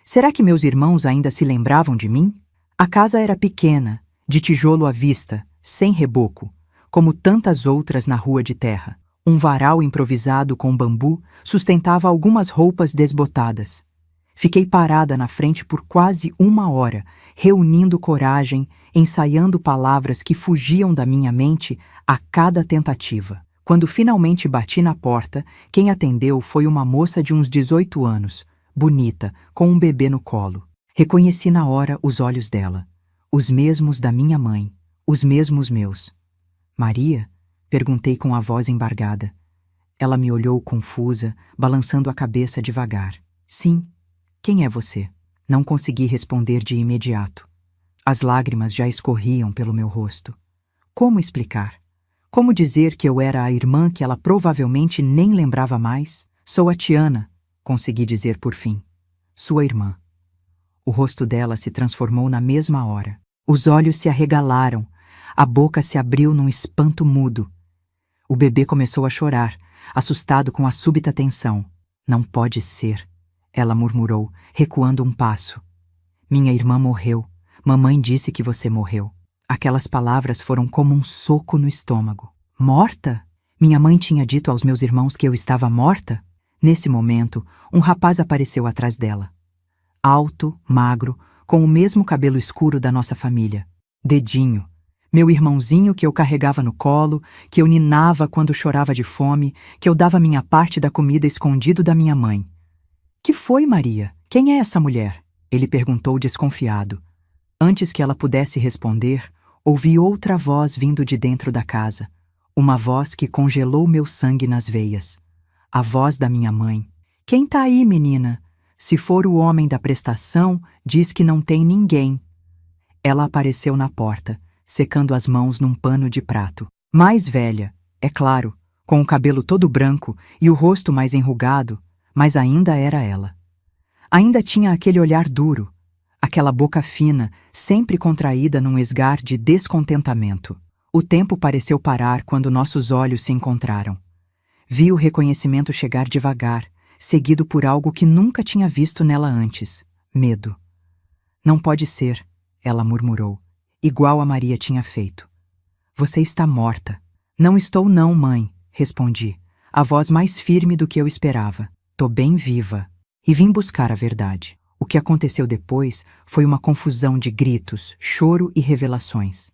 Será que meus irmãos ainda se lembravam de mim? A casa era pequena, de tijolo à vista, sem reboco, como tantas outras na rua de terra. Um varal improvisado com bambu sustentava algumas roupas desbotadas. Fiquei parada na frente por quase 1 hora, reunindo coragem, ensaiando palavras que fugiam da minha mente a cada tentativa. Quando finalmente bati na porta, quem atendeu foi uma moça de uns 18 anos, bonita, com um bebê no colo. Reconheci na hora os olhos dela, os mesmos da minha mãe, os mesmos meus. Maria? Perguntei com a voz embargada. Ela me olhou confusa, balançando a cabeça devagar. Sim. Quem é você? Não consegui responder de imediato. As lágrimas já escorriam pelo meu rosto. Como explicar? Como dizer que eu era a irmã que ela provavelmente nem lembrava mais? Sou a Tiana, consegui dizer por fim. Sua irmã. O rosto dela se transformou na mesma hora. Os olhos se arregalaram, a boca se abriu num espanto mudo. O bebê começou a chorar, assustado com a súbita tensão. Não pode ser, ela murmurou, recuando um passo. Minha irmã morreu. Mamãe disse que você morreu. Aquelas palavras foram como um soco no estômago. Morta? Minha mãe tinha dito aos meus irmãos que eu estava morta? Nesse momento, um rapaz apareceu atrás dela. Alto, magro, com o mesmo cabelo escuro da nossa família. Dedinho, meu irmãozinho que eu carregava no colo, que eu ninava quando chorava de fome, que eu dava minha parte da comida escondido da minha mãe. Que foi, Maria? Quem é essa mulher? Ele perguntou desconfiado. Antes que ela pudesse responder, ouvi outra voz vindo de dentro da casa. Uma voz que congelou meu sangue nas veias. A voz da minha mãe. Quem tá aí, menina? Se for o homem da prestação, diz que não tem ninguém. Ela apareceu na porta, secando as mãos num pano de prato. Mais velha, é claro, com o cabelo todo branco e o rosto mais enrugado, mas ainda era ela. Ainda tinha aquele olhar duro, aquela boca fina, sempre contraída num esgar de descontentamento. O tempo pareceu parar quando nossos olhos se encontraram. Vi o reconhecimento chegar devagar, seguido por algo que nunca tinha visto nela antes: medo. Não pode ser, ela murmurou, igual a Maria tinha feito. Você está morta. Não estou não, mãe, respondi, a voz mais firme do que eu esperava. Tô bem viva. E vim buscar a verdade. O que aconteceu depois foi uma confusão de gritos, choro e revelações.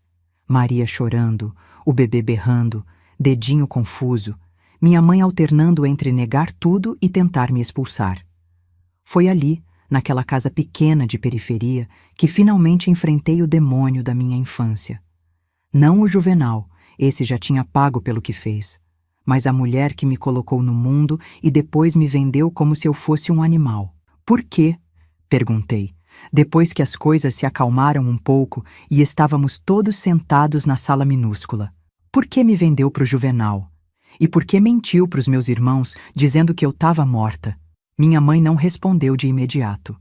Maria chorando, o bebê berrando, dedinho confuso, minha mãe alternando entre negar tudo e tentar me expulsar. Foi ali, naquela casa pequena de periferia, que finalmente enfrentei o demônio da minha infância. Não o Juvenal, esse já tinha pago pelo que fez, mas a mulher que me colocou no mundo e depois me vendeu como se eu fosse um animal. Por quê? Perguntei, depois que as coisas se acalmaram um pouco e estávamos todos sentados na sala minúscula. Por que me vendeu para o Juvenal? E por que mentiu para os meus irmãos, dizendo que eu estava morta? Minha mãe não respondeu de imediato.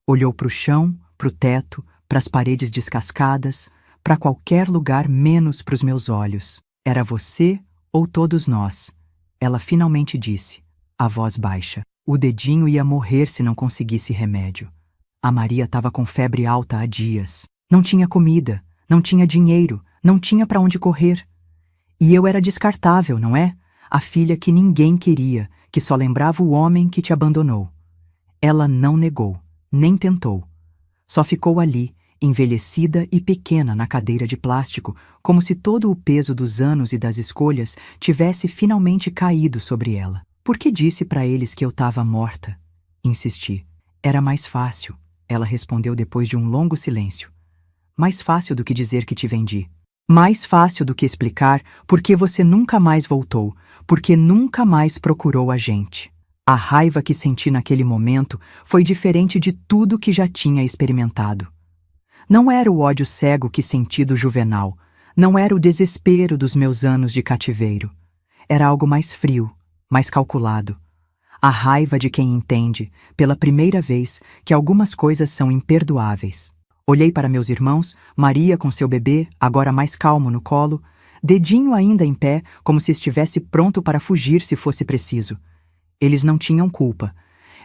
Olhou para o chão, para o teto, para as paredes descascadas, para qualquer lugar menos para os meus olhos. Era você ou todos nós? Ela finalmente disse, a voz baixa. O dedinho ia morrer se não conseguisse remédio. A Maria estava com febre alta há dias. Não tinha comida, não tinha dinheiro, não tinha para onde correr. E eu era descartável, não é? A filha que ninguém queria, que só lembrava o homem que te abandonou. Ela não negou, nem tentou. Só ficou ali, envelhecida e pequena na cadeira de plástico, como se todo o peso dos anos e das escolhas tivesse finalmente caído sobre ela. Por que disse para eles que eu estava morta? Insisti. Era mais fácil, ela respondeu depois de um longo silêncio. Mais fácil do que dizer que te vendi. Mais fácil do que explicar por que você nunca mais voltou, porque nunca mais procurou a gente. A raiva que senti naquele momento foi diferente de tudo que já tinha experimentado. Não era o ódio cego que senti do Juvenal, não era o desespero dos meus anos de cativeiro. Era algo mais frio, mais calculado. A raiva de quem entende, pela primeira vez, que algumas coisas são imperdoáveis. Olhei para meus irmãos, Maria com seu bebê, agora mais calmo no colo, dedinho ainda em pé, como se estivesse pronto para fugir se fosse preciso. Eles não tinham culpa.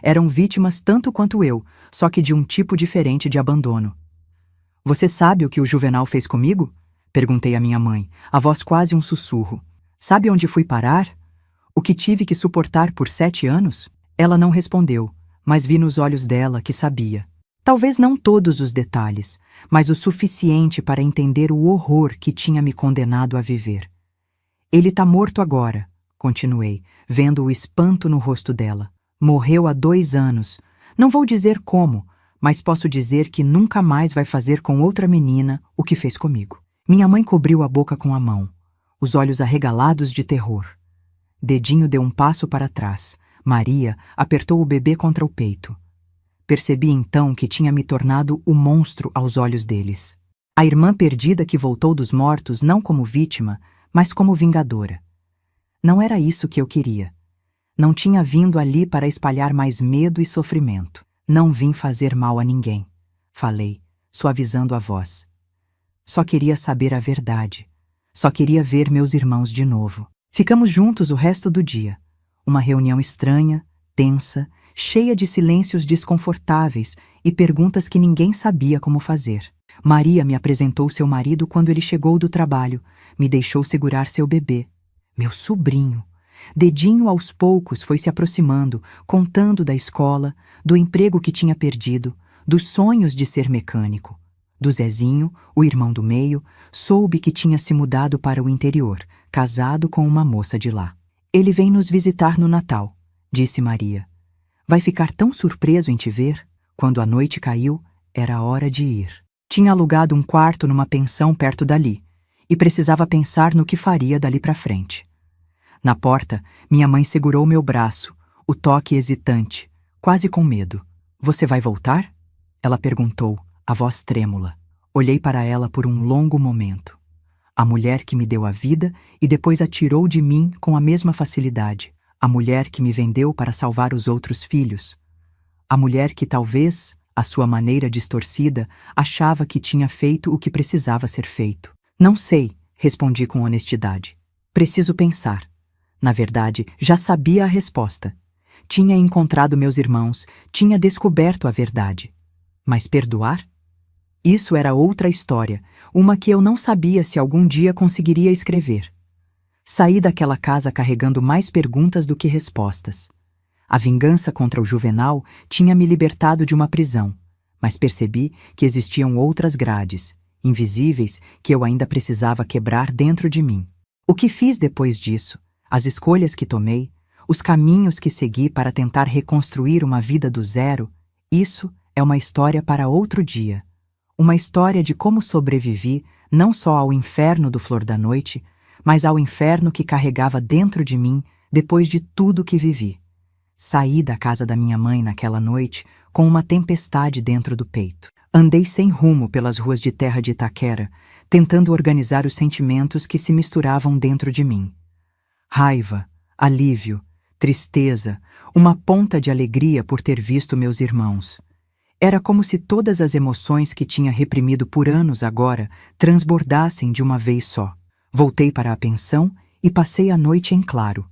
Eram vítimas tanto quanto eu, só que de um tipo diferente de abandono. Você sabe o que o Juvenal fez comigo? Perguntei à minha mãe, a voz quase um sussurro. Sabe onde fui parar? O que tive que suportar por 7 anos? Ela não respondeu, mas vi nos olhos dela que sabia. Talvez não todos os detalhes, mas o suficiente para entender o horror que tinha me condenado a viver. Ele tá morto agora, continuei, vendo o espanto no rosto dela. Morreu há 2 anos. Não vou dizer como, mas posso dizer que nunca mais vai fazer com outra menina o que fez comigo. Minha mãe cobriu a boca com a mão, os olhos arregalados de terror. Dedinho deu um passo para trás. Maria apertou o bebê contra o peito. Percebi então que tinha me tornado o monstro aos olhos deles. A irmã perdida que voltou dos mortos não como vítima, mas como vingadora. Não era isso que eu queria. Não tinha vindo ali para espalhar mais medo e sofrimento. Não vim fazer mal a ninguém, falei, suavizando a voz. Só queria saber a verdade. Só queria ver meus irmãos de novo. Ficamos juntos o resto do dia. Uma reunião estranha, tensa, cheia de silêncios desconfortáveis e perguntas que ninguém sabia como fazer. Maria me apresentou seu marido quando ele chegou do trabalho, me deixou segurar seu bebê. Meu sobrinho. Dedinho aos poucos foi se aproximando, contando da escola, do emprego que tinha perdido, dos sonhos de ser mecânico. Do Zezinho, o irmão do meio, soube que tinha se mudado para o interior, casado com uma moça de lá. Ele vem nos visitar no Natal, disse Maria. Vai ficar tão surpreso em te ver? Quando a noite caiu, era hora de ir. Tinha alugado um quarto numa pensão perto dali, e precisava pensar no que faria dali para frente. Na porta, minha mãe segurou meu braço, o toque hesitante, quase com medo. Você vai voltar? Ela perguntou, a voz trêmula. Olhei para ela por um longo momento. A mulher que me deu a vida e depois a tirou de mim com a mesma facilidade. A mulher que me vendeu para salvar os outros filhos. A mulher que talvez, à sua maneira distorcida, achava que tinha feito o que precisava ser feito. Não sei, respondi com honestidade. Preciso pensar. Na verdade, já sabia a resposta. Tinha encontrado meus irmãos, tinha descoberto a verdade. Mas perdoar? Isso era outra história, uma que eu não sabia se algum dia conseguiria escrever. Saí daquela casa carregando mais perguntas do que respostas. A vingança contra o Juvenal tinha me libertado de uma prisão, mas percebi que existiam outras grades, invisíveis, que eu ainda precisava quebrar dentro de mim. O que fiz depois disso, as escolhas que tomei, os caminhos que segui para tentar reconstruir uma vida do zero, isso é uma história para outro dia. Uma história de como sobrevivi não só ao inferno do Flor da Noite, mas ao inferno que carregava dentro de mim depois de tudo que vivi. Saí da casa da minha mãe naquela noite com uma tempestade dentro do peito. Andei sem rumo pelas ruas de terra de Itaquera, tentando organizar os sentimentos que se misturavam dentro de mim. Raiva, alívio, tristeza, uma ponta de alegria por ter visto meus irmãos. Era como se todas as emoções que tinha reprimido por anos agora transbordassem de uma vez só. Voltei para a pensão e passei a noite em claro.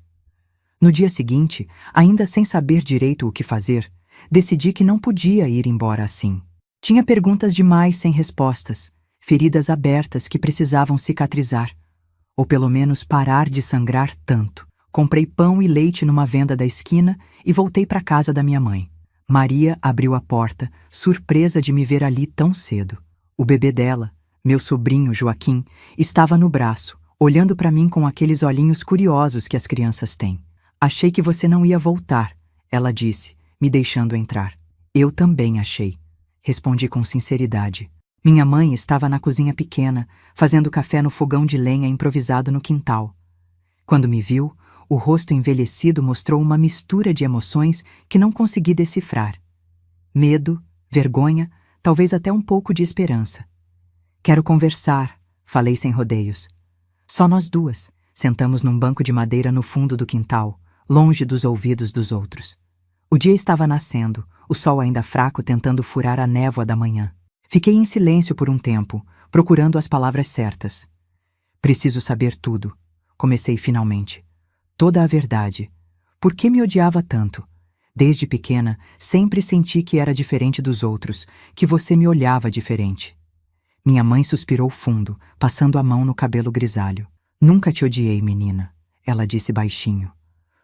No dia seguinte, ainda sem saber direito o que fazer, decidi que não podia ir embora assim. Tinha perguntas demais sem respostas, feridas abertas que precisavam cicatrizar, ou pelo menos parar de sangrar tanto. Comprei pão e leite numa venda da esquina e voltei para casa da minha mãe. Maria abriu a porta, surpresa de me ver ali tão cedo. O bebê dela, meu sobrinho Joaquim, estava no braço, olhando para mim com aqueles olhinhos curiosos que as crianças têm. Achei que você não ia voltar, ela disse, me deixando entrar. Eu também achei, respondi com sinceridade. Minha mãe estava na cozinha pequena, fazendo café no fogão de lenha improvisado no quintal. Quando me viu, o rosto envelhecido mostrou uma mistura de emoções que não consegui decifrar. Medo, vergonha, talvez até um pouco de esperança. Quero conversar, falei sem rodeios. Só nós duas, sentamos num banco de madeira no fundo do quintal, longe dos ouvidos dos outros. O dia estava nascendo, o sol ainda fraco tentando furar a névoa da manhã. Fiquei em silêncio por um tempo, procurando as palavras certas. Preciso saber tudo, comecei finalmente. Toda a verdade. Por que me odiava tanto? Desde pequena, sempre senti que era diferente dos outros, que você me olhava diferente. Minha mãe suspirou fundo, passando a mão no cabelo grisalho. Nunca te odiei, menina, ela disse baixinho.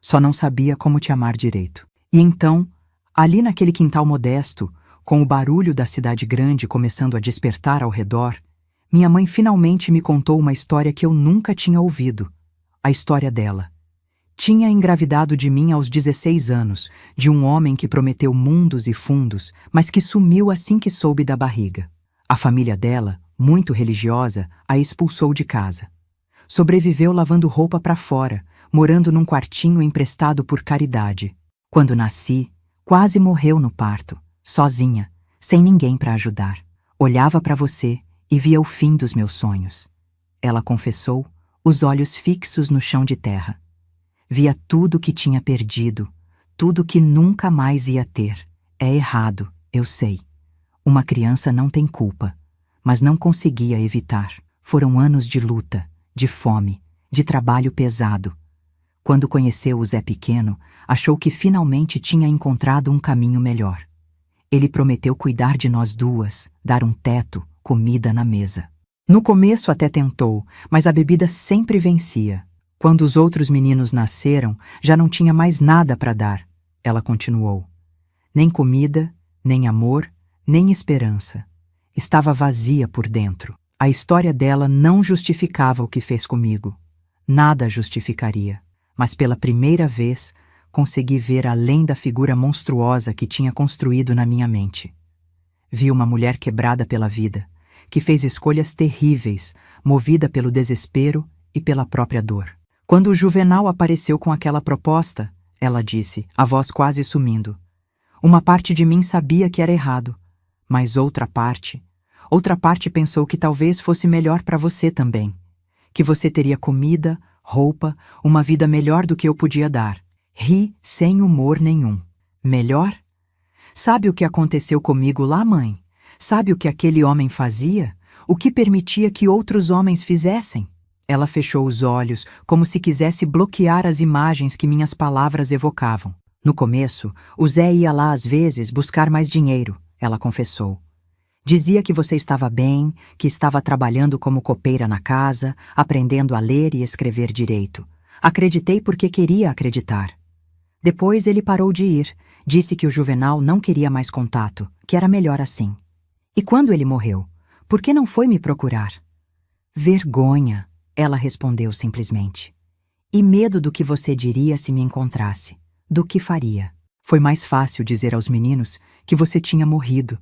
Só não sabia como te amar direito. E então, ali naquele quintal modesto, com o barulho da cidade grande começando a despertar ao redor, minha mãe finalmente me contou uma história que eu nunca tinha ouvido. A história dela. Tinha engravidado de mim aos 16 anos, de um homem que prometeu mundos e fundos, mas que sumiu assim que soube da barriga. A família dela, muito religiosa, a expulsou de casa. Sobreviveu lavando roupa para fora, morando num quartinho emprestado por caridade. Quando nasci, quase morreu no parto, sozinha, sem ninguém para ajudar. Olhava para você e via o fim dos meus sonhos. Ela confessou, os olhos fixos no chão de terra. Via tudo que tinha perdido, tudo que nunca mais ia ter. É errado, eu sei. Uma criança não tem culpa, mas não conseguia evitar. Foram anos de luta, de fome, de trabalho pesado. Quando conheceu o Zé pequeno, achou que finalmente tinha encontrado um caminho melhor. Ele prometeu cuidar de nós duas, dar um teto, comida na mesa. No começo até tentou, mas a bebida sempre vencia. Quando os outros meninos nasceram, já não tinha mais nada para dar. Ela continuou. Nem comida, nem amor, nem esperança. Estava vazia por dentro. A história dela não justificava o que fez comigo. Nada justificaria. Mas pela primeira vez, consegui ver além da figura monstruosa que tinha construído na minha mente. Vi uma mulher quebrada pela vida, que fez escolhas terríveis, movida pelo desespero e pela própria dor. Quando o Juvenal apareceu com aquela proposta, ela disse, a voz quase sumindo. Uma parte de mim sabia que era errado, mas outra parte pensou que talvez fosse melhor para você também, que você teria comida, roupa, uma vida melhor do que eu podia dar. Ri sem humor nenhum. Melhor? Sabe o que aconteceu comigo lá, mãe? Sabe o que aquele homem fazia? O que permitia que outros homens fizessem? Ela fechou os olhos, como se quisesse bloquear as imagens que minhas palavras evocavam. No começo, o Zé ia lá às vezes buscar mais dinheiro, ela confessou. Dizia que você estava bem, que estava trabalhando como copeira na casa, aprendendo a ler e escrever direito. Acreditei porque queria acreditar. Depois ele parou de ir, disse que o Juvenal não queria mais contato, que era melhor assim. E quando ele morreu, por que não foi me procurar? Vergonha, ela respondeu simplesmente. E medo do que você diria se me encontrasse, do que faria. Foi mais fácil dizer aos meninos que você tinha morrido.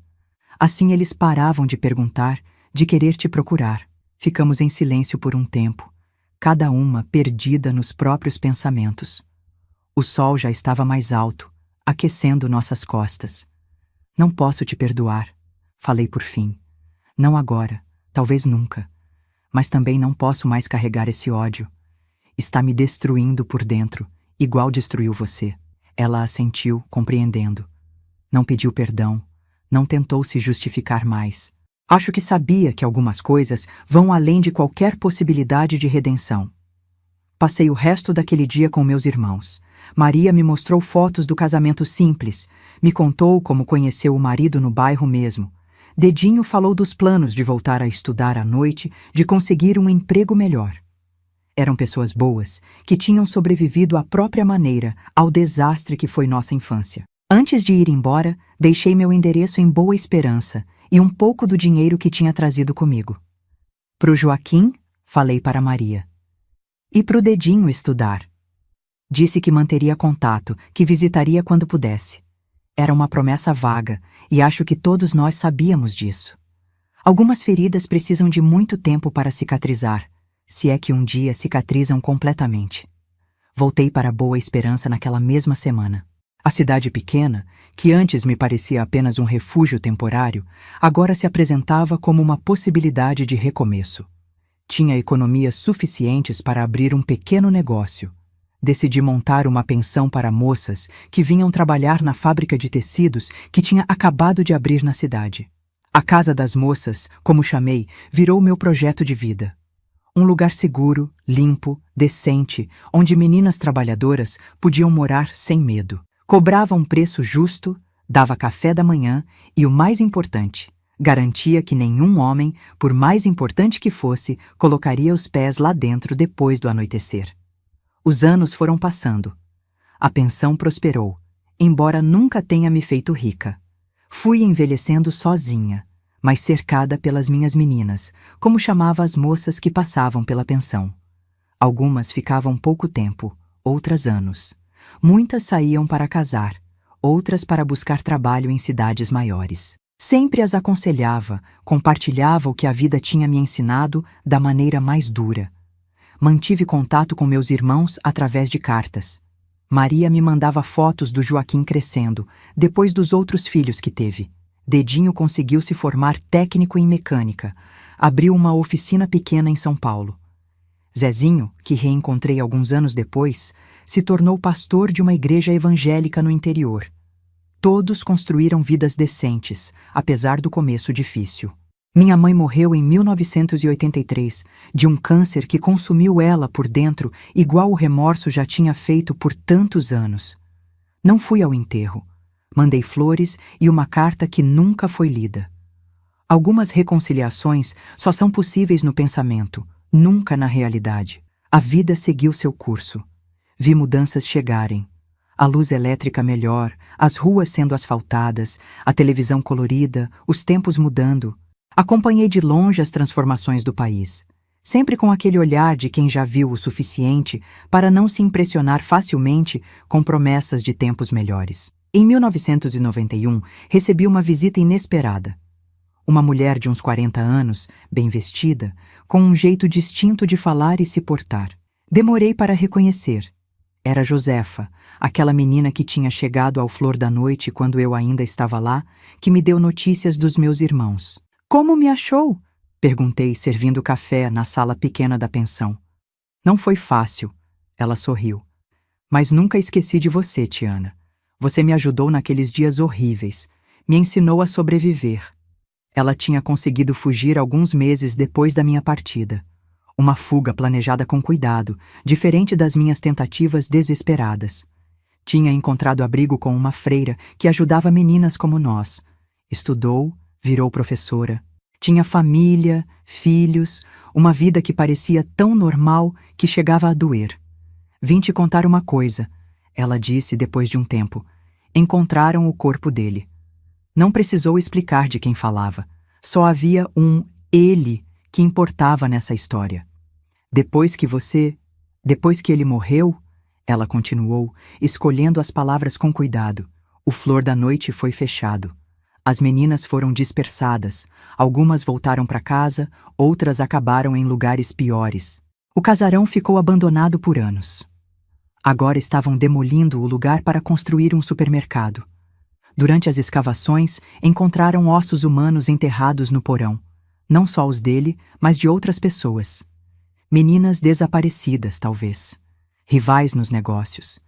Assim eles paravam de perguntar, de querer te procurar. Ficamos em silêncio por um tempo, cada uma perdida nos próprios pensamentos. O sol já estava mais alto, aquecendo nossas costas. Não posso te perdoar, falei por fim. Não agora, talvez nunca. Mas também não posso mais carregar esse ódio. Está me destruindo por dentro, igual destruiu você. Ela assentiu, compreendendo. Não pediu perdão, não tentou se justificar mais. Acho que sabia que algumas coisas vão além de qualquer possibilidade de redenção. Passei o resto daquele dia com meus irmãos. Maria me mostrou fotos do casamento simples, me contou como conheceu o marido no bairro mesmo. Dedinho falou dos planos de voltar a estudar à noite, de conseguir um emprego melhor. Eram pessoas boas, que tinham sobrevivido à própria maneira ao desastre que foi nossa infância. Antes de ir embora, deixei meu endereço em Boa Esperança e um pouco do dinheiro que tinha trazido comigo. Pro Joaquim, falei para Maria. E pro Dedinho estudar. Disse que manteria contato, que visitaria quando pudesse. Era uma promessa vaga, e acho que todos nós sabíamos disso. Algumas feridas precisam de muito tempo para cicatrizar, se é que um dia cicatrizam completamente. Voltei para Boa Esperança naquela mesma semana. A cidade pequena, que antes me parecia apenas um refúgio temporário, agora se apresentava como uma possibilidade de recomeço. Tinha economias suficientes para abrir um pequeno negócio. Decidi montar uma pensão para moças que vinham trabalhar na fábrica de tecidos que tinha acabado de abrir na cidade. A Casa das Moças, como chamei, virou meu projeto de vida. Um lugar seguro, limpo, decente, onde meninas trabalhadoras podiam morar sem medo. Cobrava um preço justo, dava café da manhã e, o mais importante, garantia que nenhum homem, por mais importante que fosse, colocaria os pés lá dentro depois do anoitecer. Os anos foram passando. A pensão prosperou, embora nunca tenha me feito rica. Fui envelhecendo sozinha, mas cercada pelas minhas meninas, como chamava as moças que passavam pela pensão. Algumas ficavam pouco tempo, outras anos. Muitas saíam para casar, outras para buscar trabalho em cidades maiores. Sempre as aconselhava, compartilhava o que a vida tinha me ensinado da maneira mais dura. Mantive contato com meus irmãos através de cartas. Maria me mandava fotos do Joaquim crescendo, depois dos outros filhos que teve. Dedinho conseguiu se formar técnico em mecânica. Abriu uma oficina pequena em São Paulo. Zezinho, que reencontrei alguns anos depois, se tornou pastor de uma igreja evangélica no interior. Todos construíram vidas decentes, apesar do começo difícil. Minha mãe morreu em 1983, de um câncer que consumiu ela por dentro, igual o remorso já tinha feito por tantos anos. Não fui ao enterro. Mandei flores e uma carta que nunca foi lida. Algumas reconciliações só são possíveis no pensamento, nunca na realidade. A vida seguiu seu curso. Vi mudanças chegarem. A luz elétrica melhor, as ruas sendo asfaltadas, a televisão colorida, os tempos mudando. Acompanhei de longe as transformações do país, sempre com aquele olhar de quem já viu o suficiente para não se impressionar facilmente com promessas de tempos melhores. Em 1991, recebi uma visita inesperada. Uma mulher de uns 40 anos, bem vestida, com um jeito distinto de falar e se portar. Demorei para reconhecer. Era Josefa, aquela menina que tinha chegado ao Flor da Noite quando eu ainda estava lá, que me deu notícias dos meus irmãos. Como me achou? Perguntei, servindo café na sala pequena da pensão. Não foi fácil, ela sorriu. Mas nunca esqueci de você, Tiana. Você me ajudou naqueles dias horríveis. Me ensinou a sobreviver. Ela tinha conseguido fugir alguns meses depois da minha partida. Uma fuga planejada com cuidado, diferente das minhas tentativas desesperadas. Tinha encontrado abrigo com uma freira que ajudava meninas como nós. Estudou, virou professora. Tinha família, filhos, uma vida que parecia tão normal que chegava a doer. Vim te contar uma coisa, ela disse depois de um tempo. Encontraram o corpo dele. Não precisou explicar de quem falava. Só havia um ele que importava nessa história. Depois que ele morreu, ela continuou, escolhendo as palavras com cuidado, o Flor da Noite foi fechado. As meninas foram dispersadas, algumas voltaram para casa, outras acabaram em lugares piores. O casarão ficou abandonado por anos. Agora estavam demolindo o lugar para construir um supermercado. Durante as escavações, encontraram ossos humanos enterrados no porão. Não só os dele, mas de outras pessoas. Meninas desaparecidas, talvez. Rivais nos negócios.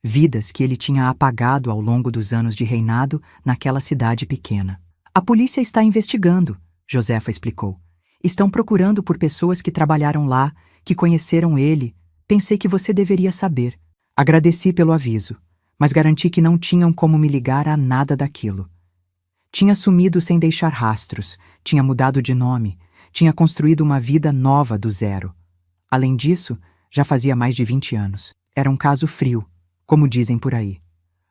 Vidas que ele tinha apagado ao longo dos anos de reinado naquela cidade pequena. A polícia está investigando, Josefa explicou. Estão procurando por pessoas que trabalharam lá, que conheceram ele. Pensei que você deveria saber. Agradeci pelo aviso, mas garanti que não tinham como me ligar a nada daquilo. Tinha sumido sem deixar rastros, tinha mudado de nome, tinha construído uma vida nova do zero. Além disso, já fazia mais de 20 anos. Era um caso frio, como dizem por aí.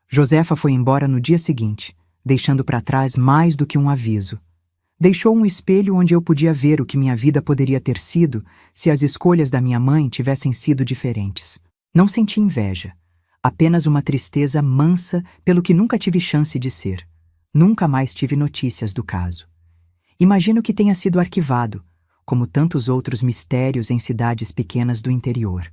Josefa foi embora no dia seguinte, deixando para trás mais do que um aviso. Deixou um espelho onde eu podia ver o que minha vida poderia ter sido se as escolhas da minha mãe tivessem sido diferentes. Não senti inveja, apenas uma tristeza mansa pelo que nunca tive chance de ser. Nunca mais tive notícias do caso. Imagino que tenha sido arquivado, como tantos outros mistérios em cidades pequenas do interior.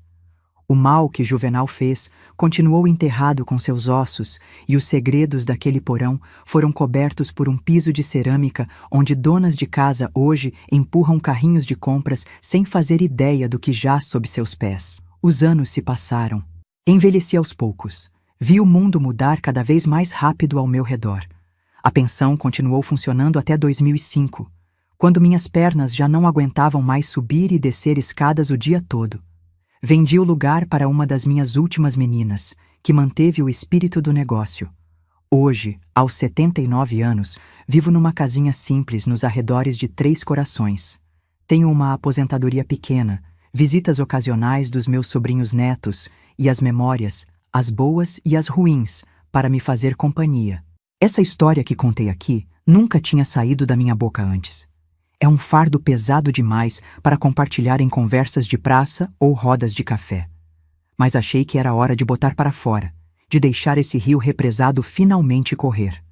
O mal que Juvenal fez continuou enterrado com seus ossos e os segredos daquele porão foram cobertos por um piso de cerâmica onde donas de casa hoje empurram carrinhos de compras sem fazer ideia do que jaz sob seus pés. Os anos se passaram. Envelheci aos poucos. Vi o mundo mudar cada vez mais rápido ao meu redor. A pensão continuou funcionando até 2005, quando minhas pernas já não aguentavam mais subir e descer escadas o dia todo. Vendi o lugar para uma das minhas últimas meninas, que manteve o espírito do negócio. Hoje, aos 79 anos, vivo numa casinha simples nos arredores de Três Corações. Tenho uma aposentadoria pequena, visitas ocasionais dos meus sobrinhos netos e as memórias, as boas e as ruins, para me fazer companhia. Essa história que contei aqui nunca tinha saído da minha boca antes. É um fardo pesado demais para compartilhar em conversas de praça ou rodas de café. Mas achei que era hora de botar para fora, de deixar esse rio represado finalmente correr.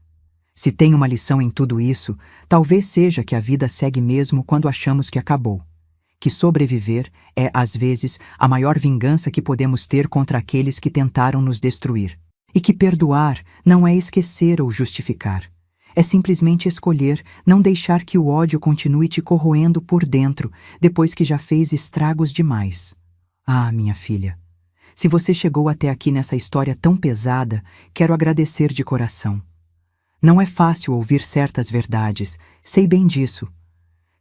Se tem uma lição em tudo isso, talvez seja que a vida segue mesmo quando achamos que acabou. Que sobreviver é, às vezes, a maior vingança que podemos ter contra aqueles que tentaram nos destruir. E que perdoar não é esquecer ou justificar. É simplesmente escolher não deixar que o ódio continue te corroendo por dentro depois que já fez estragos demais. Ah, minha filha, se você chegou até aqui nessa história tão pesada, quero agradecer de coração. Não é fácil ouvir certas verdades, sei bem disso.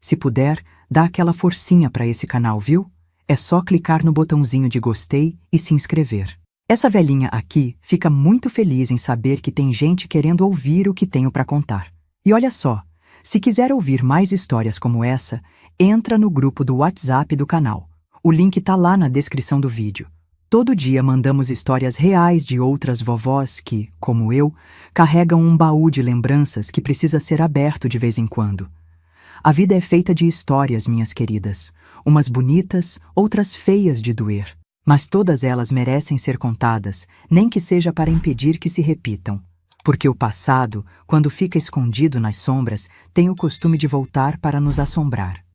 Se puder, dá aquela forcinha para esse canal, viu? É só clicar no botãozinho de gostei e se inscrever. Essa velhinha aqui fica muito feliz em saber que tem gente querendo ouvir o que tenho para contar. E olha só, se quiser ouvir mais histórias como essa, entra no grupo do WhatsApp do canal. O link tá lá na descrição do vídeo. Todo dia mandamos histórias reais de outras vovós que, como eu, carregam um baú de lembranças que precisa ser aberto de vez em quando. A vida é feita de histórias, minhas queridas. Umas bonitas, outras feias de doer. Mas todas elas merecem ser contadas, nem que seja para impedir que se repitam. Porque o passado, quando fica escondido nas sombras, tem o costume de voltar para nos assombrar.